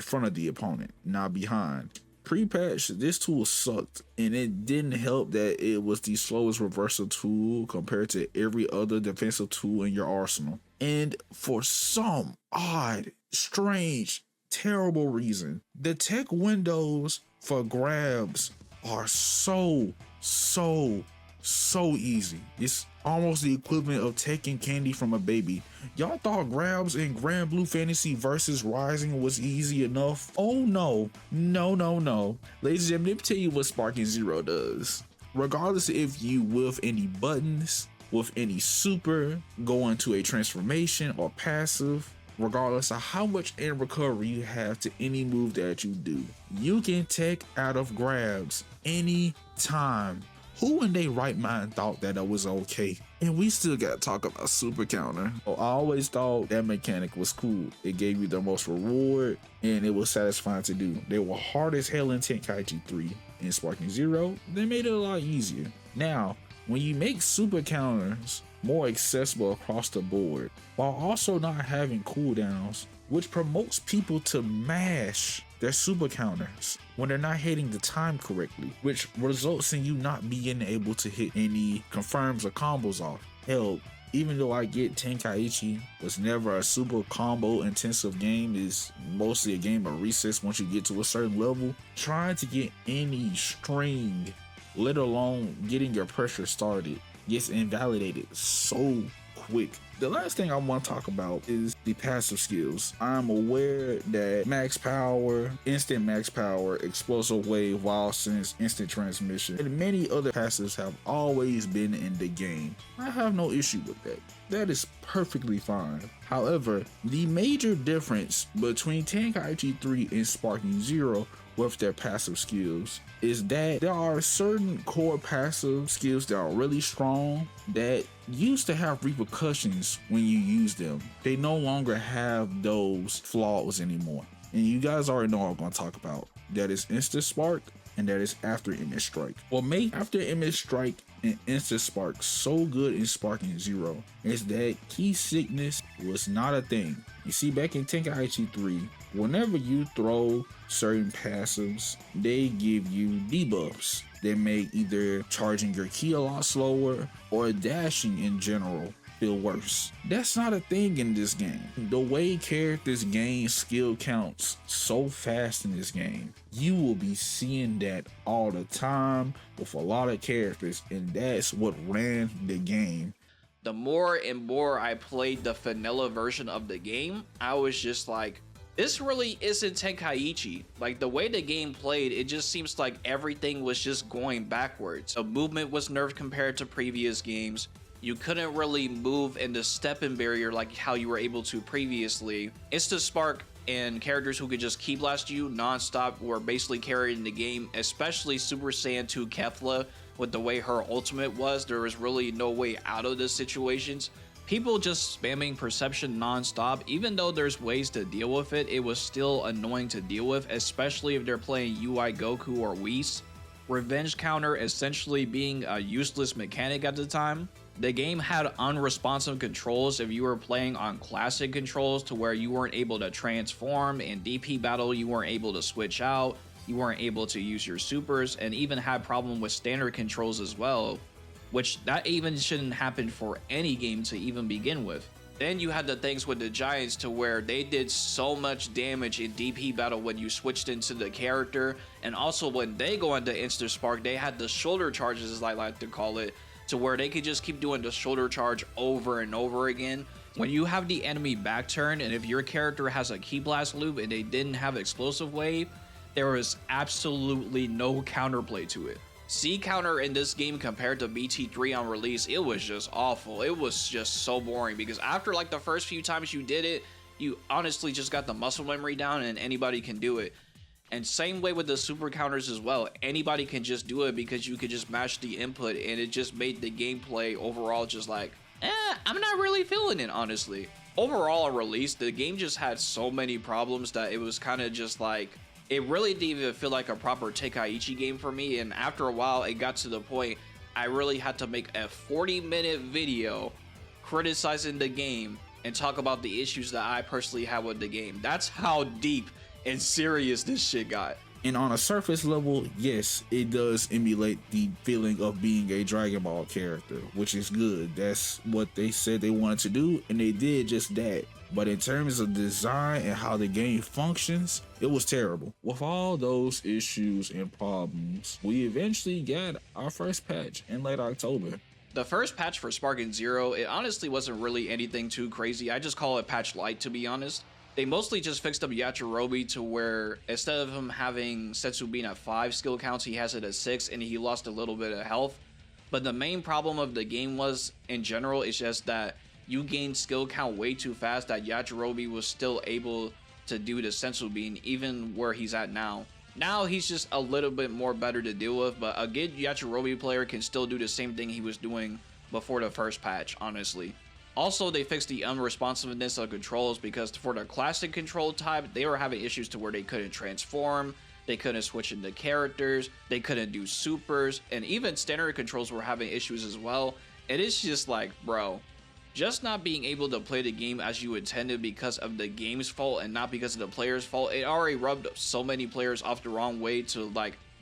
front of the opponent, not behind. Pre-patch, this tool sucked, and it didn't help that it was the slowest reversal tool compared to every other defensive tool in your arsenal. And for some odd, strange, terrible reason, the tech windows for grabs are so easy. It's almost the equivalent of taking candy from a baby. Y'all thought grabs in Grand Blue Fantasy versus Rising was easy enough? Oh no. Ladies and gentlemen, let me tell you what Sparking Zero does. Regardless if you with any buttons, with any super, go into a transformation or passive, regardless of how much in recovery you have to any move that you do, you can tech out of grabs anytime. Who in their right mind thought that was okay? And we still gotta talk about super counter. I always thought that mechanic was cool. It gave you the most reward and it was satisfying to do. They were hard as hell in Tenkaichi 3. In Sparking Zero, they made it a lot easier. Now, when you make super counters more accessible across the board, while also not having cooldowns, which promotes people to mash their super counters when they're not hitting the time correctly, which results in you not being able to hit any confirms or combos off. Hell, even though I get Tenkaichi was never a super combo intensive game, is mostly a game of resets once you get to a certain level, trying to get any string, let alone getting your pressure started, gets invalidated so quick. The last thing I want to talk about is the passive skills. I'm aware that max power, instant max power, explosive wave, wild sense, instant transmission, and many other passives have always been in the game. I have no issue with that. That is perfectly fine. However, the major difference between Tenkaichi 3 and Sparking Zero with their passive skills is that there are certain core passive skills that are really strong that used to have repercussions when you use them. They no longer have those flaws anymore. And you guys already know what I'm going to talk about. That is Instant Spark and that is After Image Strike. What made After Image Strike and Instant Spark so good in Sparking Zero is that key sickness was not a thing. You see, back in Tenkaichi 3, whenever you throw certain passives, they give you debuffs that make either charging your key a lot slower or dashing in general feel worse. That's not a thing in this game. The way characters gain skill counts so fast in this game, you will be seeing that all the time with a lot of characters, and that's what ran the game.
The more and more I played the vanilla version of the game, I was just like, this really isn't Tenkaichi. Like, the way the game played, it just seems like everything was just going backwards. The movement was nerfed compared to previous games. You couldn't really move in the step-in barrier like how you were able to previously. Instant Spark and characters who could just key blast you non-stop were basically carrying the game, especially Super Saiyan 2 Kefla. With the way her ultimate was, there was really no way out of the situations. People just spamming perception non-stop, even though there's ways to deal with it, it was still annoying to deal with, especially if they're playing UI Goku or Whis. Revenge counter essentially being a useless mechanic at the time. The game had unresponsive controls if you were playing on classic controls, to where you weren't able to transform. In DP battle, you weren't able to switch out, you weren't able to use your supers, and even had problem with standard controls as well, which that even shouldn't happen for any game to even begin with. Then you had the things with the Giants, to where they did so much damage in DP battle when you switched into the character, and also when they go into Instant Spark, they had the shoulder charges, as I like to call it, to where they could just keep doing the shoulder charge over and over again. When you have the enemy back turn, and if your character has a key blast loop and they didn't have explosive wave, there was absolutely no counterplay to it. C counter in this game compared to BT3 on release, it was just awful. It was just so boring, because after like the first few times you did it, you honestly just got the muscle memory down and anybody can do it. And same way with the super counters as well. Anybody can just do it because you could just match the input, and it just made the gameplay overall just like, I'm not really feeling it, honestly. Overall on release, the game just had so many problems that it was kind of just like, it really didn't even feel like a proper Tenkaichi game for me. And after a while, it got to the point I really had to make a 40-minute video criticizing the game and talk about the issues that I personally had with the game. That's how deep and serious this shit got.
And on a surface level, yes, it does emulate the feeling of being a Dragon Ball character, which is good. That's what they said they wanted to do, and they did just that. But in terms of design and how the game functions, it was terrible. With all those issues and problems, we eventually got our first patch in late October.
The first patch for Sparking Zero, it honestly wasn't really anything too crazy. I just call it patch light, to be honest. They mostly just fixed up Yajirobe to where instead of him having Setsu being at 5 skill counts, he has it at 6, and he lost a little bit of health. But the main problem of the game was, in general, it's just that you gained skill count way too fast, that Yajirobe was still able to do the Sensu Bean even where he's at now. Now he's just a little bit more better to deal with, but a good Yajirobe player can still do the same thing he was doing before the first patch, honestly. Also, they fixed the unresponsiveness of controls, because for the classic control type, they were having issues to where they couldn't transform, they couldn't switch into characters, they couldn't do supers, and even standard controls were having issues as well. And it's just like, bro, just not being able to play the game as you intended because of the game's fault and not because of the player's fault, it already rubbed so many players off the wrong way to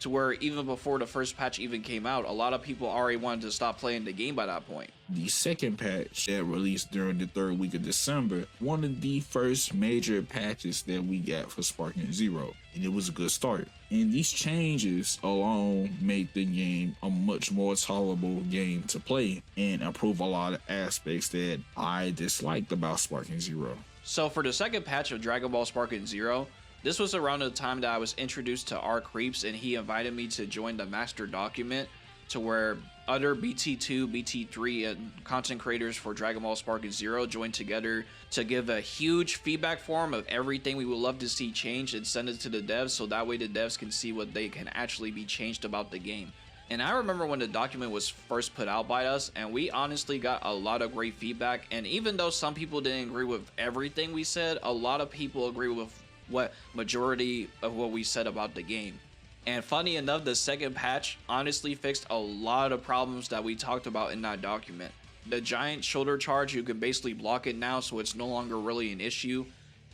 where even before the first patch even came out, a lot of people already wanted to stop playing the game by that point.
The second patch that released during the third week of December, one of the first major patches that we got for Sparking Zero, and it was a good start. And these changes alone made the game a much more tolerable game to play and improve a lot of aspects that I disliked about Sparking Zero.
So for the second patch of Dragon Ball Sparking Zero, this was around the time that I was introduced to R Creeps, and he invited me to join the master document to where other BT2, BT3 and content creators for Dragon Ball Sparking Zero joined together to give a huge feedback form of everything we would love to see changed and send it to the devs, so that way the devs can see what they can actually be changed about the game. And I remember when the document was first put out by us, and we honestly got a lot of great feedback, and even though some people didn't agree with everything we said, a lot of people agree with what majority of what we said about the game. And funny enough, the second patch honestly fixed a lot of problems that we talked about in that document. The giant shoulder charge, you can basically block it now, so it's no longer really an issue.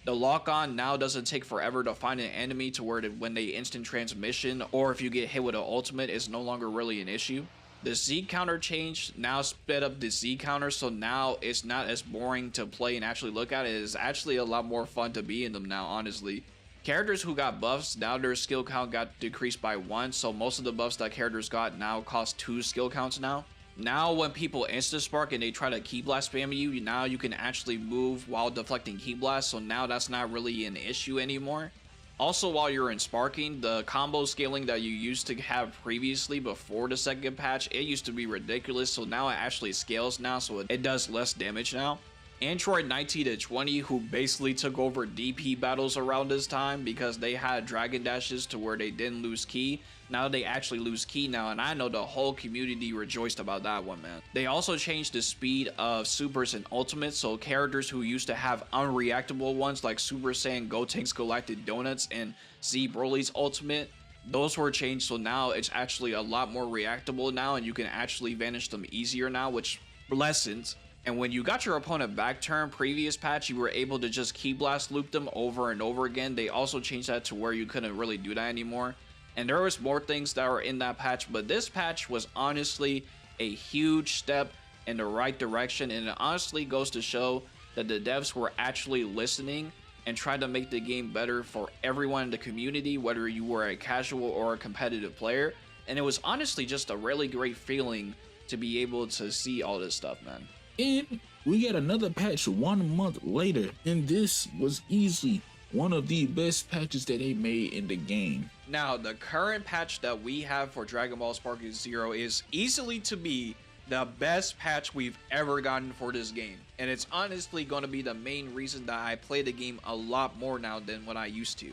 The lock-on now doesn't take forever to find an enemy to where when they instant transmission, or if you get hit with an ultimate, it's no longer really an issue. The Z counter change now sped up the Z counter, so now it's not as boring to play and actually look at. It is actually a lot more fun to be in them now, honestly. Characters who got buffs, now their skill count got decreased by 1, so most of the buffs that characters got now cost 2 skill counts now. Now when people insta-spark and they try to Ki Blast spam you, now you can actually move while deflecting Ki Blast, so now that's not really an issue anymore. Also, while you're in sparking, the combo scaling that you used to have previously before the second patch, it used to be ridiculous, so now it actually scales now, so it does less damage now. Android 19 to 20, who basically took over DP battles around this time because they had dragon dashes to where they didn't lose ki. Now they actually lose ki now, and I know the whole community rejoiced about that one, man. They also changed the speed of supers and ultimates, so characters who used to have unreactable ones like Super Saiyan Gotenks Galactic Donuts and Z Broly's ultimate, those were changed, so now it's actually a lot more reactable now, and you can actually vanish them easier now, which lessens. And when you got your opponent back turn previous patch, you were able to just Ki Blast loop them over and over again. They also changed that to where you couldn't really do that anymore. And there was more things that were in that patch, but this patch was honestly a huge step in the right direction, and it honestly goes to show that the devs were actually listening and trying to make the game better for everyone in the community, whether you were a casual or a competitive player. And it was honestly just a really great feeling to be able to see all this stuff, man.
And we get another patch 1 month later, and this was easily one of the best patches that they made in the game.
Now, the current patch that we have for Dragon Ball Sparking Zero is easily to be the best patch we've ever gotten for this game. And it's honestly going to be the main reason that I play the game a lot more now than what I used to.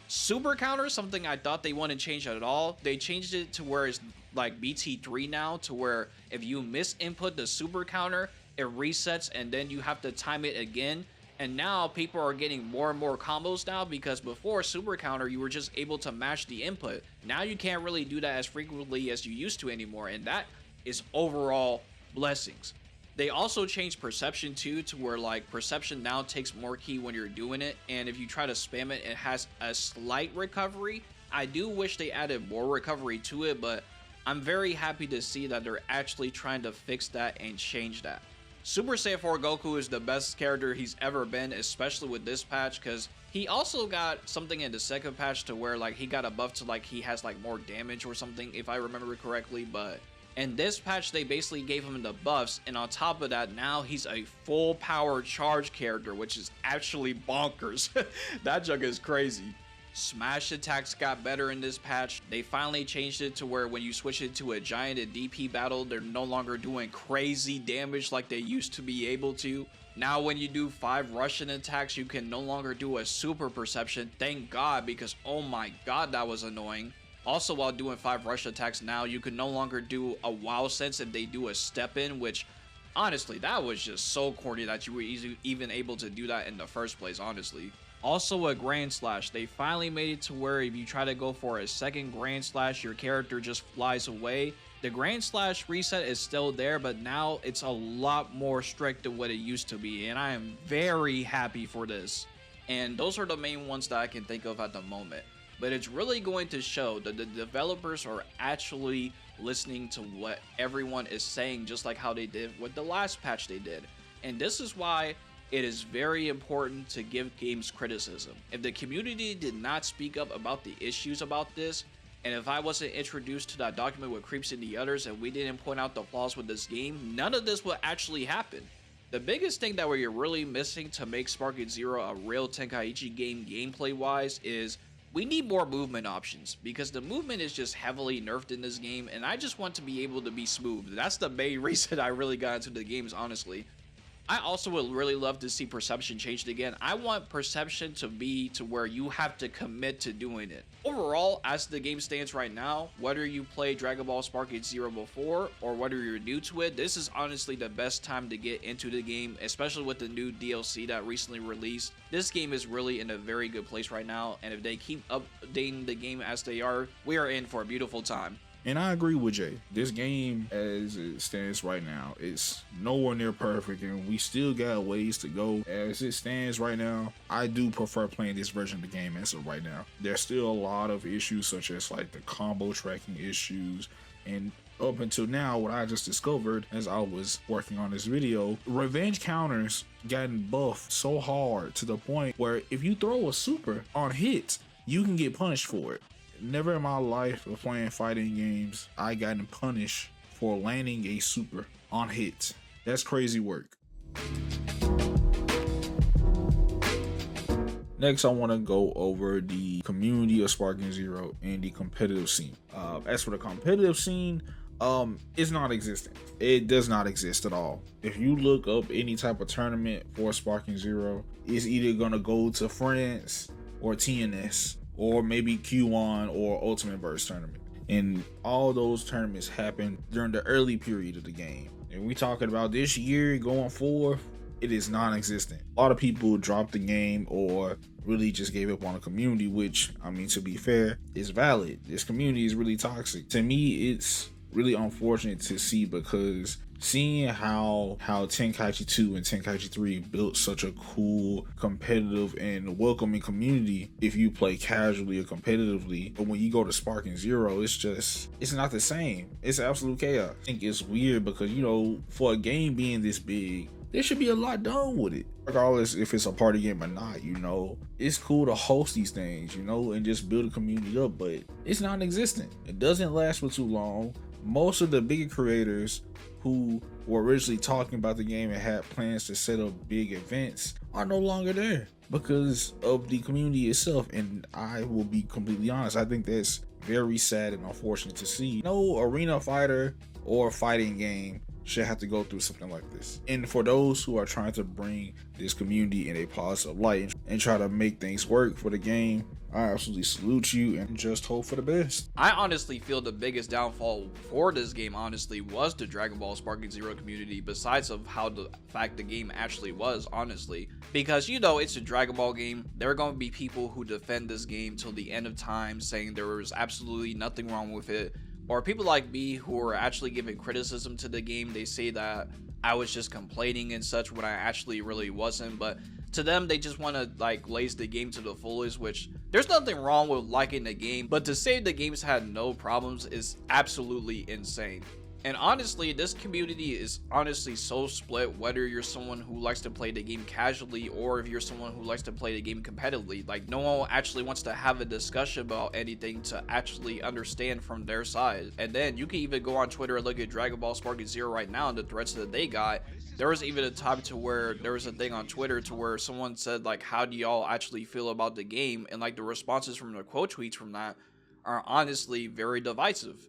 Super counter, something I thought they wouldn't change at all. They changed it to where it's like BT3 now, to where if you miss input the super counter, it resets and then you have to time it again. And now people are getting more and more combos now, because before super counter you were just able to match the input. Now you can't really do that as frequently as you used to anymore, and that is overall blessings. They also changed perception too, to where like perception now takes more ki when you're doing it, and if you try to spam it, it has a slight recovery. I do wish they added more recovery to it, but I'm very happy to see that they're actually trying to fix that and change that. Super Saiyan 4 Goku is the best character he's ever been, especially with this patch, because he also got something in the second patch to where like he got a buff to like he has like more damage or something, if I remember correctly. But in this patch they basically gave him the buffs, and on top of that now he's a full power charge character, which is actually bonkers. That junk is crazy. Smash attacks got better in this patch. They finally changed it to where when you switch it to a giant in DP battle, they're no longer doing crazy damage like they used to be able to. Now when you do 5 Russian attacks, you can no longer do a super perception. Thank God, because oh my god, that was annoying. Also, while doing 5 rush attacks now, you can no longer do a wow sense if they do a step in, which honestly, that was just so corny that you were even able to do that in the first place, honestly. Also, a Grand Slash. They finally made it to where if you try to go for a second Grand Slash, your character just flies away. The grand slash reset is still there, but now it's a lot more strict than what it used to be, and I am very happy for this. And those are the main ones that I can think of at the moment. But it's really going to show that the developers are actually listening to what everyone is saying, just like how they did with the last patch they did. And this is why it is very important to give games criticism. If the community did not speak up about the issues about this, and if I wasn't introduced to that document with Creeps and the others, and we didn't point out the flaws with this game, none of this would actually happen. The biggest thing that we're really missing to make Sparking Zero a real Tenkaichi game gameplay wise is we need more movement options, because the movement is just heavily nerfed in this game, and I just want to be able to be smooth. That's the main reason I really got into the games, honestly. I also would really love to see perception changed again. I want perception to be to where you have to commit to doing it. Overall, as the game stands right now, whether you played Dragon Ball Sparking Zero before or whether you're new to it, this is honestly the best time to get into the game, especially with the new DLC that recently released. This game is really in a very good place right now, and if they keep updating the game as they are, we are in for a beautiful time.
And I agree with Jay. This game, as it stands right now, it's nowhere near perfect, and we still got ways to go. As it stands right now, I do prefer playing this version of the game as of right now. There's still a lot of issues, such as like the combo tracking issues, and up until now, what I just discovered as I was working on this video, revenge counters gotten buffed so hard to the point where if you throw a super on hits, you can get punished for it. Never in my life of playing fighting games I gotten punished for landing a super on hits. That's crazy work. Next, I want to go over the community of Sparking Zero and the competitive scene. As for the competitive scene, it's non-existent. It does not exist at all. If you look up any type of tournament for Sparking Zero, it's either gonna go to France or TNS, or maybe Q1 or Ultimate Burst tournament. And all those tournaments happen during the early period of the game. And we talking about this year going forward, it is non-existent. A lot of people dropped the game or really just gave up on the community, which, I mean, to be fair, is valid. This community is really toxic. To me, it's really unfortunate to see, because seeing how Tenkaichi 2 and Tenkaichi 3 built such a cool, competitive, and welcoming community if you play casually or competitively, but when you go to Sparking Zero, it's not the same. It's absolute chaos. I think it's weird because, you know, for a game being this big, there should be a lot done with it. Regardless if it's a party game or not, you know, it's cool to host these things, you know, and just build a community up, but it's non-existent. It doesn't last for too long. Most of the bigger creators who were originally talking about the game and had plans to set up big events are no longer there because of the community itself. And I will be completely honest, I think that's very sad and unfortunate to see. No arena fighter or fighting game should have to go through something like this. And for those who are trying to bring this community in a positive light and try to make things work for the game, I absolutely salute you and just hope for the best.
I honestly feel the biggest downfall for this game honestly was the Dragon Ball Sparking Zero community, besides of how the fact the game actually was, honestly. Because, you know, it's a Dragon Ball game. There are going to be people who defend this game till the end of time, saying there was absolutely nothing wrong with it. Or people like me who are actually giving criticism to the game. They say that I was just complaining and such when I actually really wasn't. But to them, they just want to like lace the game to the fullest, which there's nothing wrong with liking the game. But to say the game's had no problems is absolutely insane. And honestly, this community is honestly so split, whether you're someone who likes to play the game casually or if you're someone who likes to play the game competitively. Like, no one actually wants to have a discussion about anything to actually understand from their side. And then you can even go on Twitter and look at Dragon Ball Sparking Zero right now and the threats that they got. There was even a time to where there was a thing on Twitter to where someone said, like, how do y'all actually feel about the game? And like the responses from the quote tweets from that are honestly very divisive.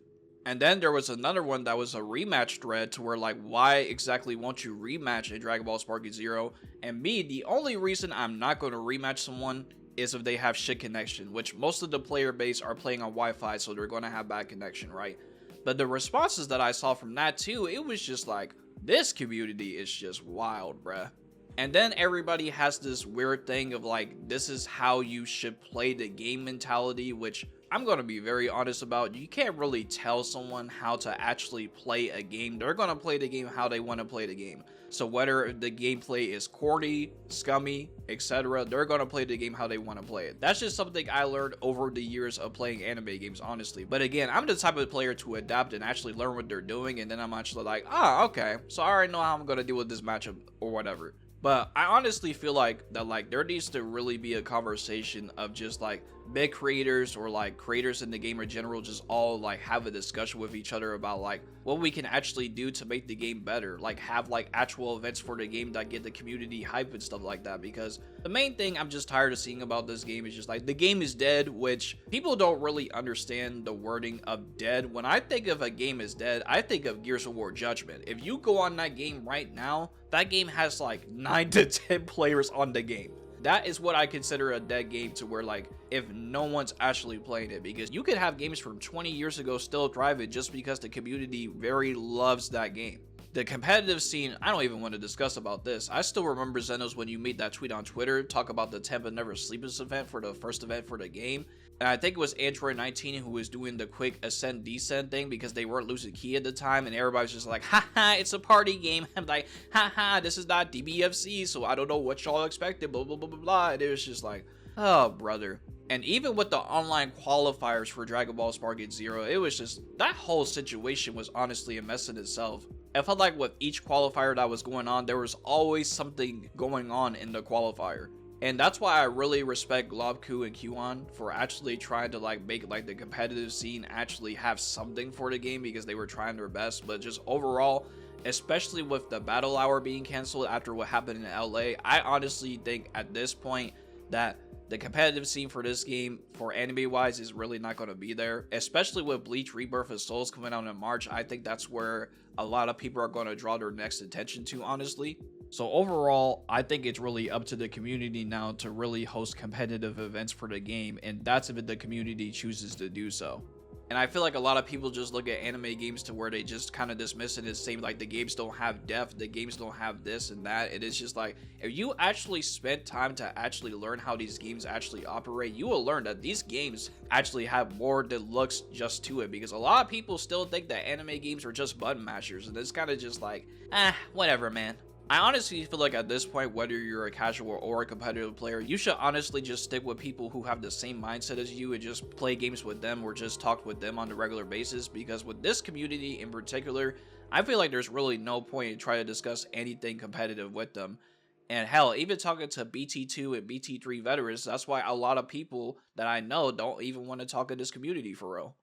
And then there was another one that was a rematch thread to where, like, why exactly won't you rematch in Dragon Ball Sparking Zero? And me, the only reason I'm not going to rematch someone is if they have shit connection, which most of the player base are playing on Wi-Fi, so they're going to have bad connection, right? But the responses that I saw from that too, it was just like, this community is just wild, bruh. And then everybody has this weird thing of like, this is how you should play the game mentality, which I'm going to be very honest about. You can't really tell someone how to actually play a game. They're going to play the game how they want to play the game. So whether the gameplay is corny, scummy, etc., they're going to play the game how they want to play it. That's just something I learned over the years of playing anime games, honestly. But again, I'm the type of player to adapt and actually learn what they're doing, and then I'm actually like, okay, so I already know how I'm going to deal with this matchup or whatever. But I honestly feel like that, like, there needs to really be a conversation of just like big creators or like creators in the game in general just all like have a discussion with each other about like what we can actually do to make the game better, like have like actual events for the game that get the community hype and stuff like that. Because the main thing I'm just tired of seeing about this game is just like the game is dead, which people don't really understand the wording of dead. When I think of a game is dead, I think of Gears of War Judgment. If you go on that game right now, that game has like 9 to 10 players on the game. That is what I consider a dead game, to where like if no one's actually playing it, because you could have games from 20 years ago still thriving just because the community very loves that game. The competitive scene, I don't even want to discuss about this. I still remember, Zenos, when you made that tweet on Twitter, talk about the Tempa Never Sleeps event for the first event for the game. And I think it was Android19 who was doing the quick ascend descend thing because they weren't losing key at the time, and everybody's just like, haha, it's a party game. I'm like, haha, this is not DBFC, so I don't know what y'all expected, blah blah blah blah blah. And it was just like, oh brother. And even with the online qualifiers for Dragon Ball Sparking Zero, it was just, that whole situation was honestly a mess in itself. I felt like with each qualifier that was going on, there was always something going on in the qualifier. And that's why I really respect Globku and Qon for actually trying to like make like the competitive scene actually have something for the game, because they were trying their best. But just overall, especially with the battle hour being canceled after what happened in LA, I honestly think at this point that the competitive scene for this game, for anime wise, is really not going to be there. Especially with Bleach Rebirth of Souls coming out in March, I think that's where a lot of people are going to draw their next attention to, honestly. So overall, I think it's really up to the community now to really host competitive events for the game, and that's if the community chooses to do so. And I feel like a lot of people just look at anime games to where they just kind of dismiss it as saying like the games don't have depth, the games don't have this and that. It is just like, if you actually spend time to actually learn how these games actually operate, you will learn that these games actually have more than looks just to it. Because a lot of people still think that anime games are just button mashers, and it's kind of just like, whatever, man. I honestly feel like at this point, whether you're a casual or a competitive player, you should honestly just stick with people who have the same mindset as you and just play games with them or just talk with them on a regular basis. Because with this community in particular, I feel like there's really no point in trying to discuss anything competitive with them. And hell, even talking to BT2 and BT3 veterans, that's why a lot of people that I know don't even want to talk in this community for real.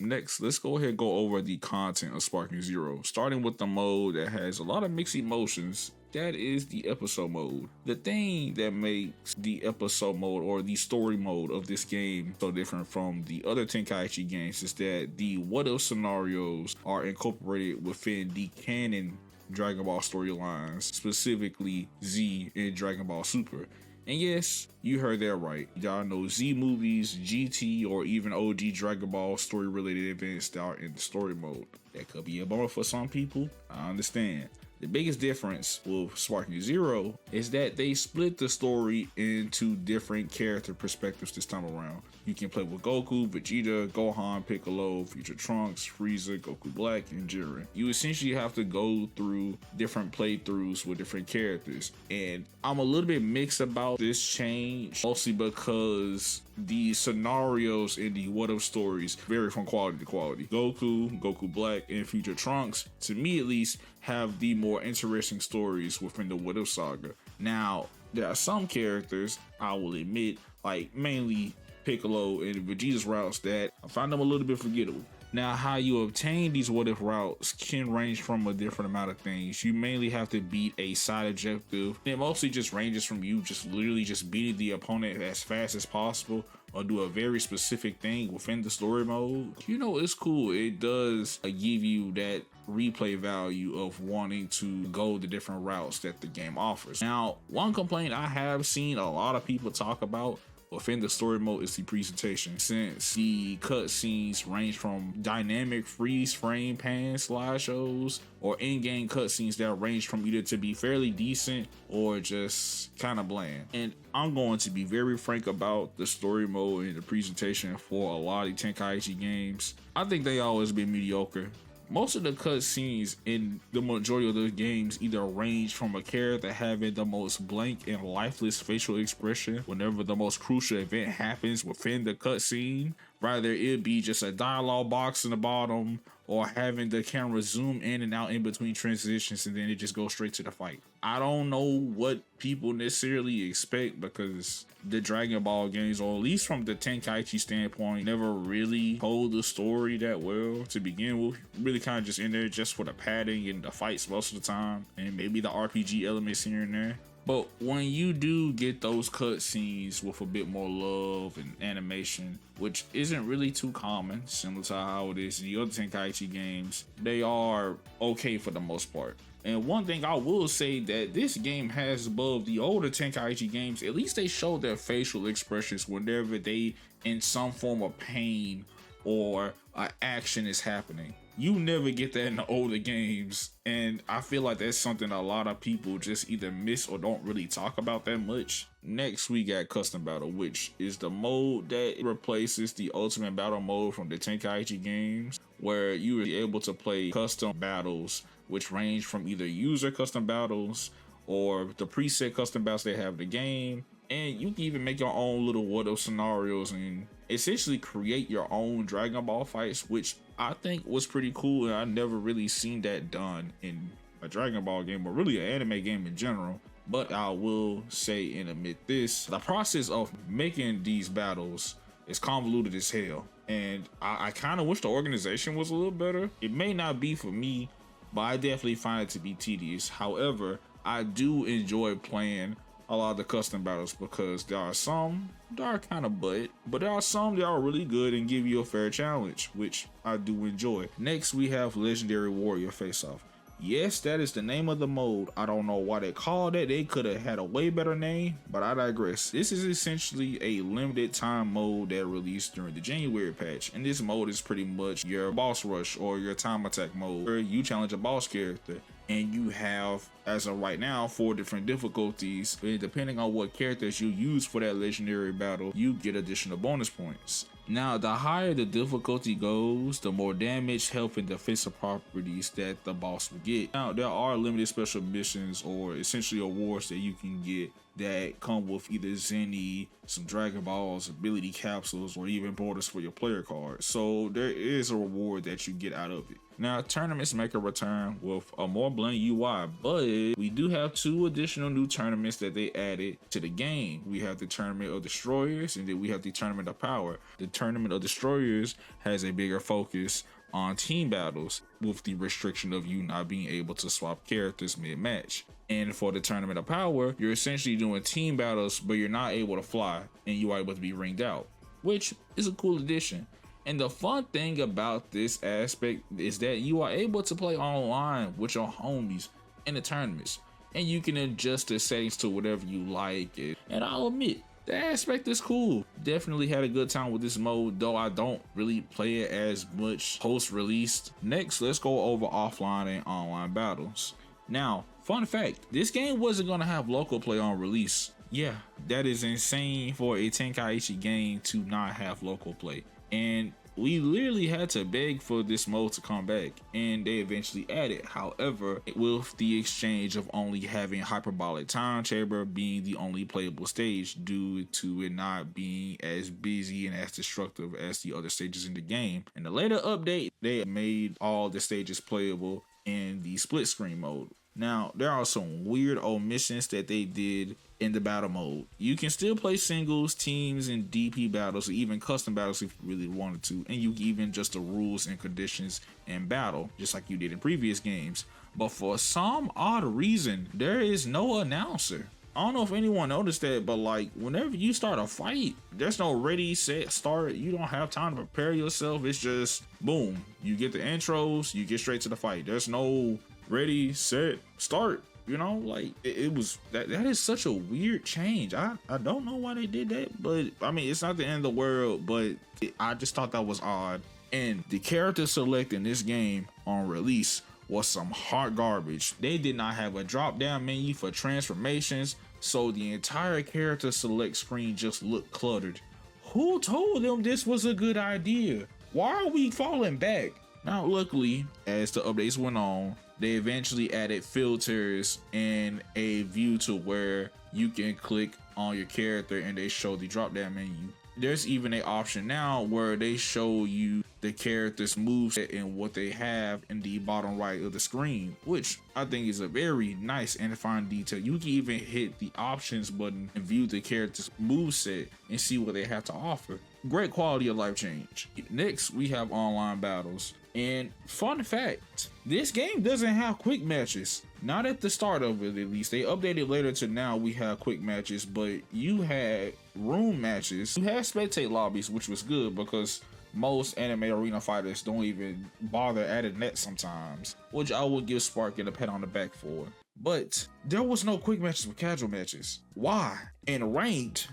Next, let's go ahead and go over the content of Sparking Zero, starting with the mode that has a lot of mixed emotions. That is the episode mode. The thing that makes the episode mode or the story mode of this game so different from the other Tenkaichi games is that the what if scenarios are incorporated within the canon Dragon Ball storylines, specifically Z and Dragon Ball Super. And yes, you heard that right. Y'all know Z movies, GT, or even OG Dragon Ball story related events that are in the story mode. That could be a bummer for some people, I understand. The biggest difference with Sparking Zero is that they split the story into different character perspectives this time around. You can play with Goku, Vegeta, Gohan, Piccolo, Future Trunks, Frieza, Goku Black, and Jiren. You essentially have to go through different playthroughs with different characters. And I'm a little bit mixed about this change, mostly because the scenarios in the what if stories vary from quality to quality. Goku, Goku Black, and Future Trunks, to me at least, have the more interesting stories within the what if saga. Now, there are some characters, I will admit, like mainly Piccolo and Vegeta's routes, that I find them a little bit forgettable. Now, how you obtain these what if routes can range from a different amount of things. You mainly have to beat a side objective. It mostly just ranges from you just literally just beating the opponent as fast as possible or do a very specific thing within the story mode. You know, it's cool. It does give you that replay value of wanting to go the different routes that the game offers. Now, one complaint I have seen a lot of people talk about Within the story mode is the presentation, since the cutscenes range from dynamic freeze frame pan slideshows or in-game cutscenes that range from either to be fairly decent or just kind of bland. And I'm going to be very frank about the story mode and the presentation for a lot of Tenkaichi games. I think they always been mediocre. Most of the cutscenes in the majority of the games either range from a character having the most blank and lifeless facial expression whenever the most crucial event happens within the cutscene, rather it be just a dialogue box in the bottom, or having the camera zoom in and out in between transitions and then it just goes straight to the fight. I don't know what people necessarily expect, because the Dragon Ball games, or at least from the Tenkaichi standpoint, never really told the story that well to begin with. Really kind of just in there just for the padding and the fights most of the time, and maybe the RPG elements here and there. But when you do get those cutscenes with a bit more love and animation, which isn't really too common, similar to how it is in the other Tenkaichi games, they are okay for the most part. And one thing I will say that this game has above the older Tenkaichi games, at least they show their facial expressions whenever they in some form of pain or action is happening. You never get that in the older games, and I feel like that's something a lot of people just either miss or don't really talk about that much. Next, we got Custom Battle, which is the mode that replaces the Ultimate Battle mode from the Tenkaichi games, where you are able to play custom battles, which range from either user custom battles or the preset custom battles they have in the game. And you can even make your own little what-if scenarios and essentially create your own Dragon Ball fights, which I think was pretty cool. And I never really seen that done in a Dragon Ball game, or really an anime game in general. But I will say and admit this, the process of making these battles is convoluted as hell. And I kind of wish the organization was a little better. It may not be for me, but I definitely find it to be tedious. However, I do enjoy playing a lot of the custom battles, because there are some that are kind of but there are some that are really good and give you a fair challenge, which I do enjoy. Next, we have Legendary Warrior Face Off. Yes, that is the name of the mode. I don't know why they called it. They could have had a way better name, but I digress. This is essentially a limited time mode that released during the January patch, and this mode is pretty much your boss rush or your time attack mode, where you challenge a boss character. And you have, as of right now, 4 different difficulties. And depending on what characters you use for that legendary battle, you get additional bonus points. Now, the higher the difficulty goes, the more damage, health, and defensive properties that the boss will get. Now, there are limited special missions or essentially awards that you can get that come with either Zenny, some Dragon Balls, ability capsules, or even borders for your player card. So there is a reward that you get out of it. Now, tournaments make a return with a more bland UI, but we do have 2 additional new tournaments that they added to the game. We have the Tournament of Destroyers, and then we have the Tournament of Power. The Tournament of Destroyers has a bigger focus on team battles, with the restriction of you not being able to swap characters mid-match. And for the Tournament of Power, you're essentially doing team battles, but you're not able to fly, and you are able to be ringed out, which is a cool addition. And the fun thing about this aspect is that you are able to play online with your homies in the tournaments, and you can adjust the settings to whatever you like. And I'll admit, the aspect is cool. Definitely had a good time with this mode, though I don't really play it as much post-released. Next, let's go over offline and online battles. Now, fun fact, this game wasn't going to have local play on release. Yeah, that is insane for a Tenkaichi game to not have local play. And we literally had to beg for this mode to come back, and they eventually added. However, with the exchange of only having Hyperbolic Time Chamber being the only playable stage due to it not being as busy and as destructive as the other stages in the game. In the later update, they made all the stages playable in the split screen mode. Now, there are some weird omissions that they did in the battle mode. You can still play singles, teams, and DP battles, or even custom battles if you really wanted to, and you can even adjust the rules and conditions in battle, just like you did in previous games. But for some odd reason, there is no announcer. I don't know if anyone noticed that, but like whenever you start a fight, there's no ready, set, start. You don't have time to prepare yourself. It's just boom. You get the intros, you get straight to the fight. There's no ready, set, start. You know, like it was that is such a weird change. I don't know why they did that, but I mean, it's not the end of the world, but I just thought that was odd. And the character select in this game on release was some hot garbage. They did not have a drop down menu for transformations, so the entire character select screen just looked cluttered. Who told them this was a good idea? Why are we falling back? Now, luckily, as the updates went on, they eventually added filters and a view to where you can click on your character and they show the drop down menu. There's even an option now where they show you the character's moveset and what they have in the bottom right of the screen, which I think is a very nice and fine detail. You can even hit the options button and view the character's moveset and see what they have to offer. Great quality of life change. Next, we have online battles. And fun fact, this game doesn't have quick matches. Not at the start of it, at least. They updated later to now we have quick matches, but you had room matches. You had spectate lobbies, which was good because most anime arena fighters don't even bother adding that sometimes, which I would give Sparking a pat on the back for. But there was no quick matches with casual matches. Why? And ranked,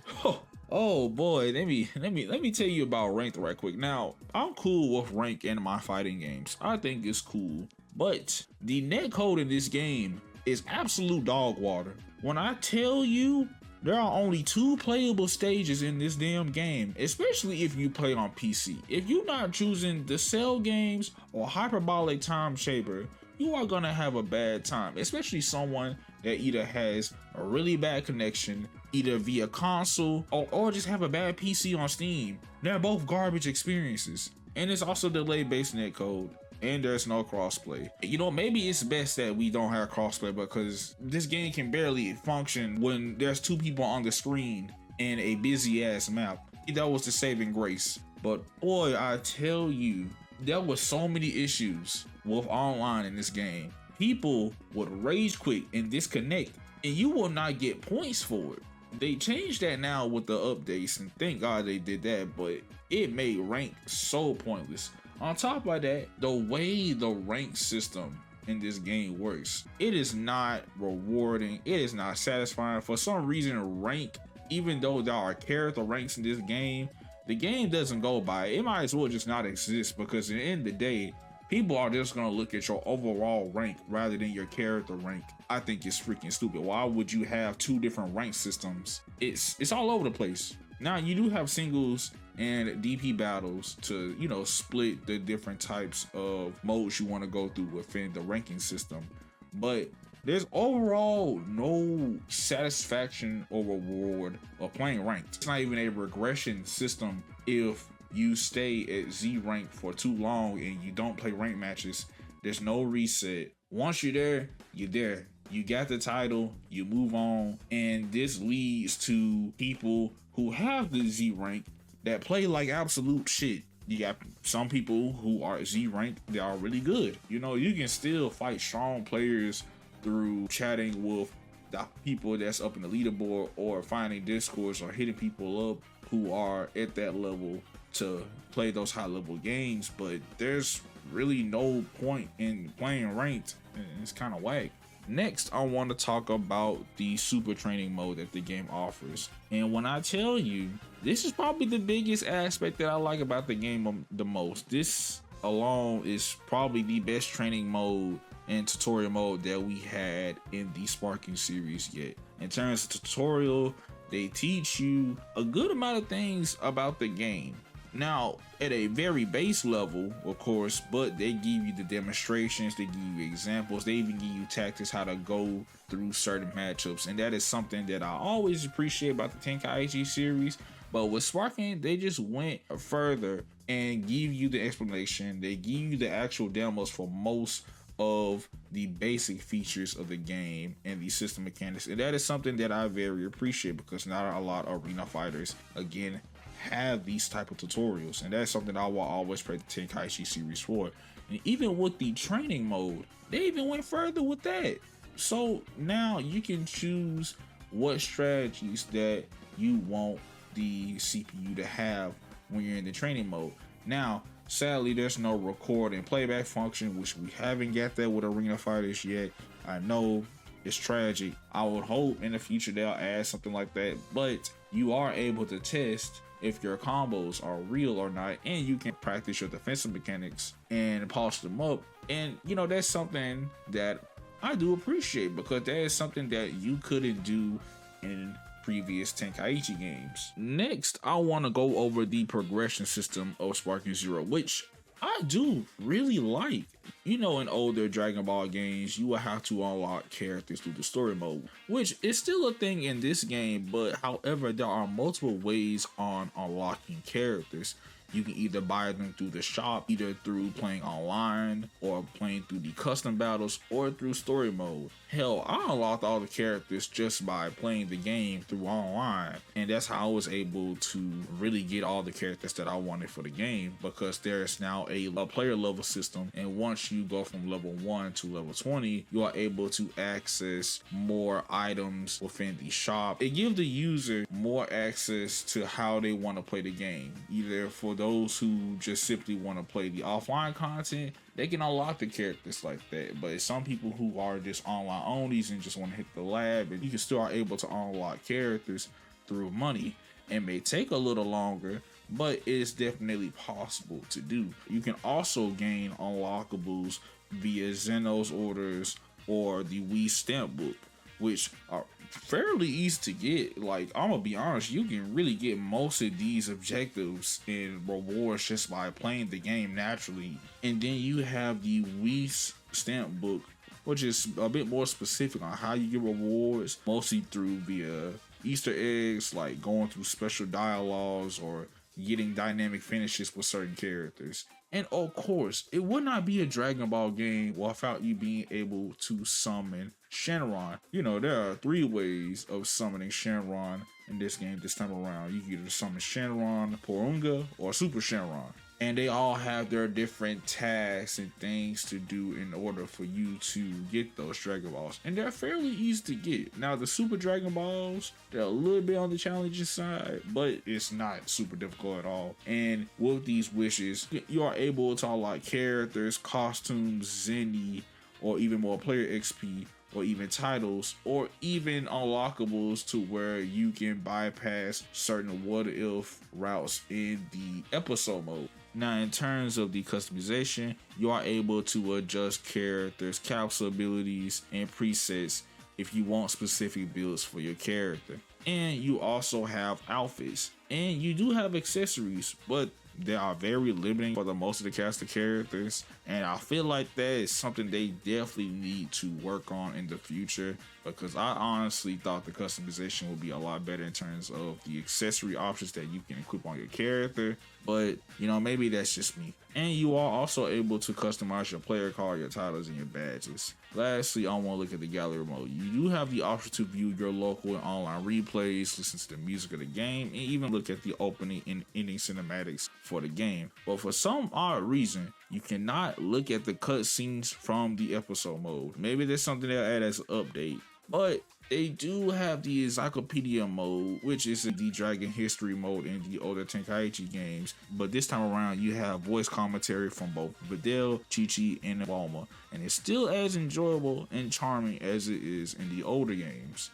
oh boy, let me tell you about ranked right quick. Now, I'm cool with rank in my fighting games. I think it's cool. But the netcode in this game is absolute dog water. When I tell you there are only 2 playable stages in this damn game, especially if you play on PC. If you're not choosing the Cell games or Hyperbolic Time Shaper, you are gonna have a bad time, especially someone that either has a really bad connection, either via console or just have a bad PC on Steam. They're both garbage experiences. And it's also delay-based netcode. And there's no crossplay. You know, maybe it's best that we don't have crossplay because this game can barely function when there's 2 people on the screen in a busy ass map. That was the saving grace. But boy, I tell you, there was so many issues with online in this game. People would rage quit and disconnect, and you will not get points for it. They changed that now with the updates, and thank God they did that, but it made rank so pointless. On top of that, the way the rank system in this game works, it is not rewarding, it is not satisfying. For some reason, rank, even though there are character ranks in this game, the game doesn't go by it. It might as well just not exist, because at the end of the day, people are just gonna look at your overall rank rather than your character rank. I think it's freaking stupid. Why would you have 2 different rank systems? It's all over the place. Now, you do have singles and DP battles to, you know, split the different types of modes you want to go through within the ranking system, but there's overall no satisfaction or reward of playing ranked. It's not even a regression system. If you stay at Z rank for too long and you don't play rank matches, there's no reset. Once you're there, you're there. You got the title, you move on, and this leads to people who have the Z rank that play like absolute shit. You got some people who are Z rank, they are really good. You know, you can still fight strong players through chatting with the people that's up in the leaderboard or finding discords or hitting people up who are at that level to play those high level games, but there's really no point in playing ranked, and it's kind of whack. Next, I want to talk about the super training mode that the game offers. And when I tell you, this is probably the biggest aspect that I like about the game the most. This alone is probably the best training mode and tutorial mode that we had in the Sparking series yet. In terms of tutorial, they teach you a good amount of things about the game. Now, at a very base level, of course, but they give you the demonstrations, they give you examples, they even give you tactics how to go through certain matchups, and that is something that I always appreciate about the Tenkaichi series. But with Sparking, they just went further and give you the explanation. They give you the actual demos for most of the basic features of the game and the system mechanics, and that is something that I very appreciate because not a lot of arena fighters, again, have these type of tutorials, and that's something I will always praise the Tenkaichi series for. And even with the training mode, they even went further with that. So now you can choose what strategies that you want the CPU to have when you're in the training mode. Now, sadly, there's no record and playback function, which we haven't got that with arena fighters yet. I know It's tragic. I would hope in the future they'll add something like that, but you are able to test if your combos are real or not, and you can practice your defensive mechanics and polish them up. And you know, that's something that I do appreciate, because that is something that you couldn't do in previous Tenkaichi games. Next, I want to go over the progression system of Sparking Zero, which I do really like. You know, in older Dragon Ball games, you will have to unlock characters through the story mode, which is still a thing in this game, but however, there are multiple ways on unlocking characters. You can either buy them through the shop, either through playing online or playing through the custom battles or through story mode. Hell, I unlocked all the characters just by playing the game through online, and that's how I was able to really get all the characters that I wanted for the game, because there is now a player level system, and once you go from level 1 to level 20, you are able to access more items within the shop. It gives the user more access to how they want to play the game. Either for those who just simply want to play the offline content, they can unlock the characters like that. But some people who are just online onlys and just want to hit the lab, and you can still are able to unlock characters through money. It may take a little longer, but it's definitely possible to do. You can also gain unlockables via Zeno's orders or the Wii stamp book, which are fairly easy to get. Like, I'm gonna be honest, you can really get most of these objectives and rewards just by playing the game naturally. And then you have the Wii stamp book, which is a bit more specific on how you get rewards, mostly through via Easter eggs, like going through special dialogues or getting dynamic finishes with certain characters. And of course, it would not be a Dragon Ball game without you being able to summon Shenron. You know, there are 3 ways of summoning Shenron in this game this time around. You can either summon Shenron, Porunga, or Super Shenron. And they all have their different tasks and things to do in order for you to get those Dragon Balls. And they're fairly easy to get. Now, the Super Dragon Balls, they're a little bit on the challenging side, but it's not super difficult at all. And with these wishes, you are able to unlock characters, costumes, Zenny, or even more player XP, or even titles, or even unlockables to where you can bypass certain what if routes in the episode mode. Now, in terms of the customization, you are able to adjust characters' capsule abilities and presets if you want specific builds for your character. And you also have outfits, and you do have accessories, but they are very limiting for the most of the cast of characters, and I feel like that is something they definitely need to work on in the future, because I honestly thought the customization would be a lot better in terms of the accessory options that you can equip on your character. But you know, maybe that's just me. And you are also able to customize your player card, your titles, and your badges. Lastly, I want to look at the gallery mode. You do have the option to view your local and online replays, listen to the music of the game, and even look at the opening and ending cinematics for the game. But for some odd reason, you cannot look at the cutscenes from the episode mode. Maybe there's something they'll add as an update. But they do have the encyclopedia mode, which is the Dragon history mode in the older Tenkaichi games. But this time around, you have voice commentary from both Videl, Chi-Chi, and Bulma. And it's still as enjoyable and charming as it is in the older games.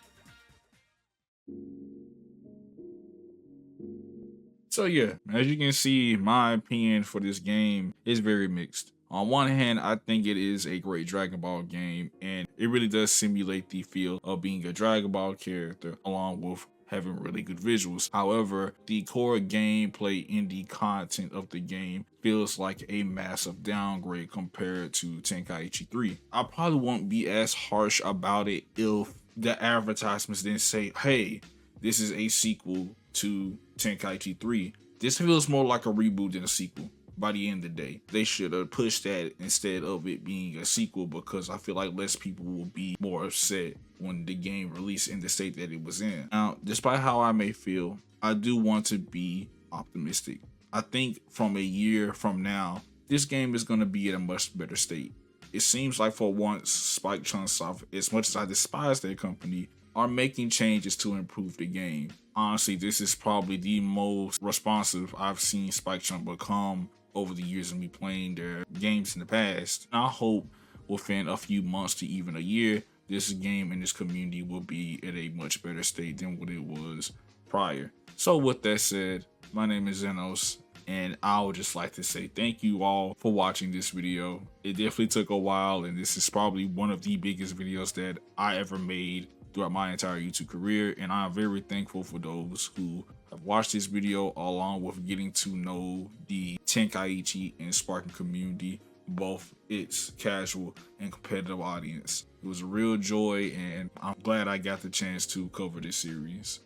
So yeah, as you can see, my opinion for this game is very mixed. On one hand, I think it is a great Dragon Ball game, and it really does simulate the feel of being a Dragon Ball character, along with having really good visuals. However, the core gameplay in the content of the game feels like a massive downgrade compared to Tenkaichi 3. I probably won't be as harsh about it if the advertisements didn't say, hey, this is a sequel to Tenkaichi 3. This feels more like a reboot than a sequel. By the end of the day, they should have pushed that instead of it being a sequel, because I feel like less people will be more upset when the game released in the state that it was in. Now, despite how I may feel, I do want to be optimistic. I think from a year from now, this game is going to be in a much better state. It seems like for once, Spike Chunsoft, as much as I despise their company, are making changes to improve the game. Honestly, this is probably the most responsive I've seen Spike Chunk become over the years of me playing their games in the past. And I hope within a few months to even a year, this game and this community will be at a much better state than what it was prior. So with that said, my name is Zenos, and I would just like to say thank you all for watching this video. It definitely took a while, and this is probably one of the biggest videos that I ever made throughout my entire YouTube career, and I'm very thankful for those who have watched this video along with getting to know the Tenkaichi and Sparking community, both its casual and competitive audience. It was a real joy, and I'm glad I got the chance to cover this series.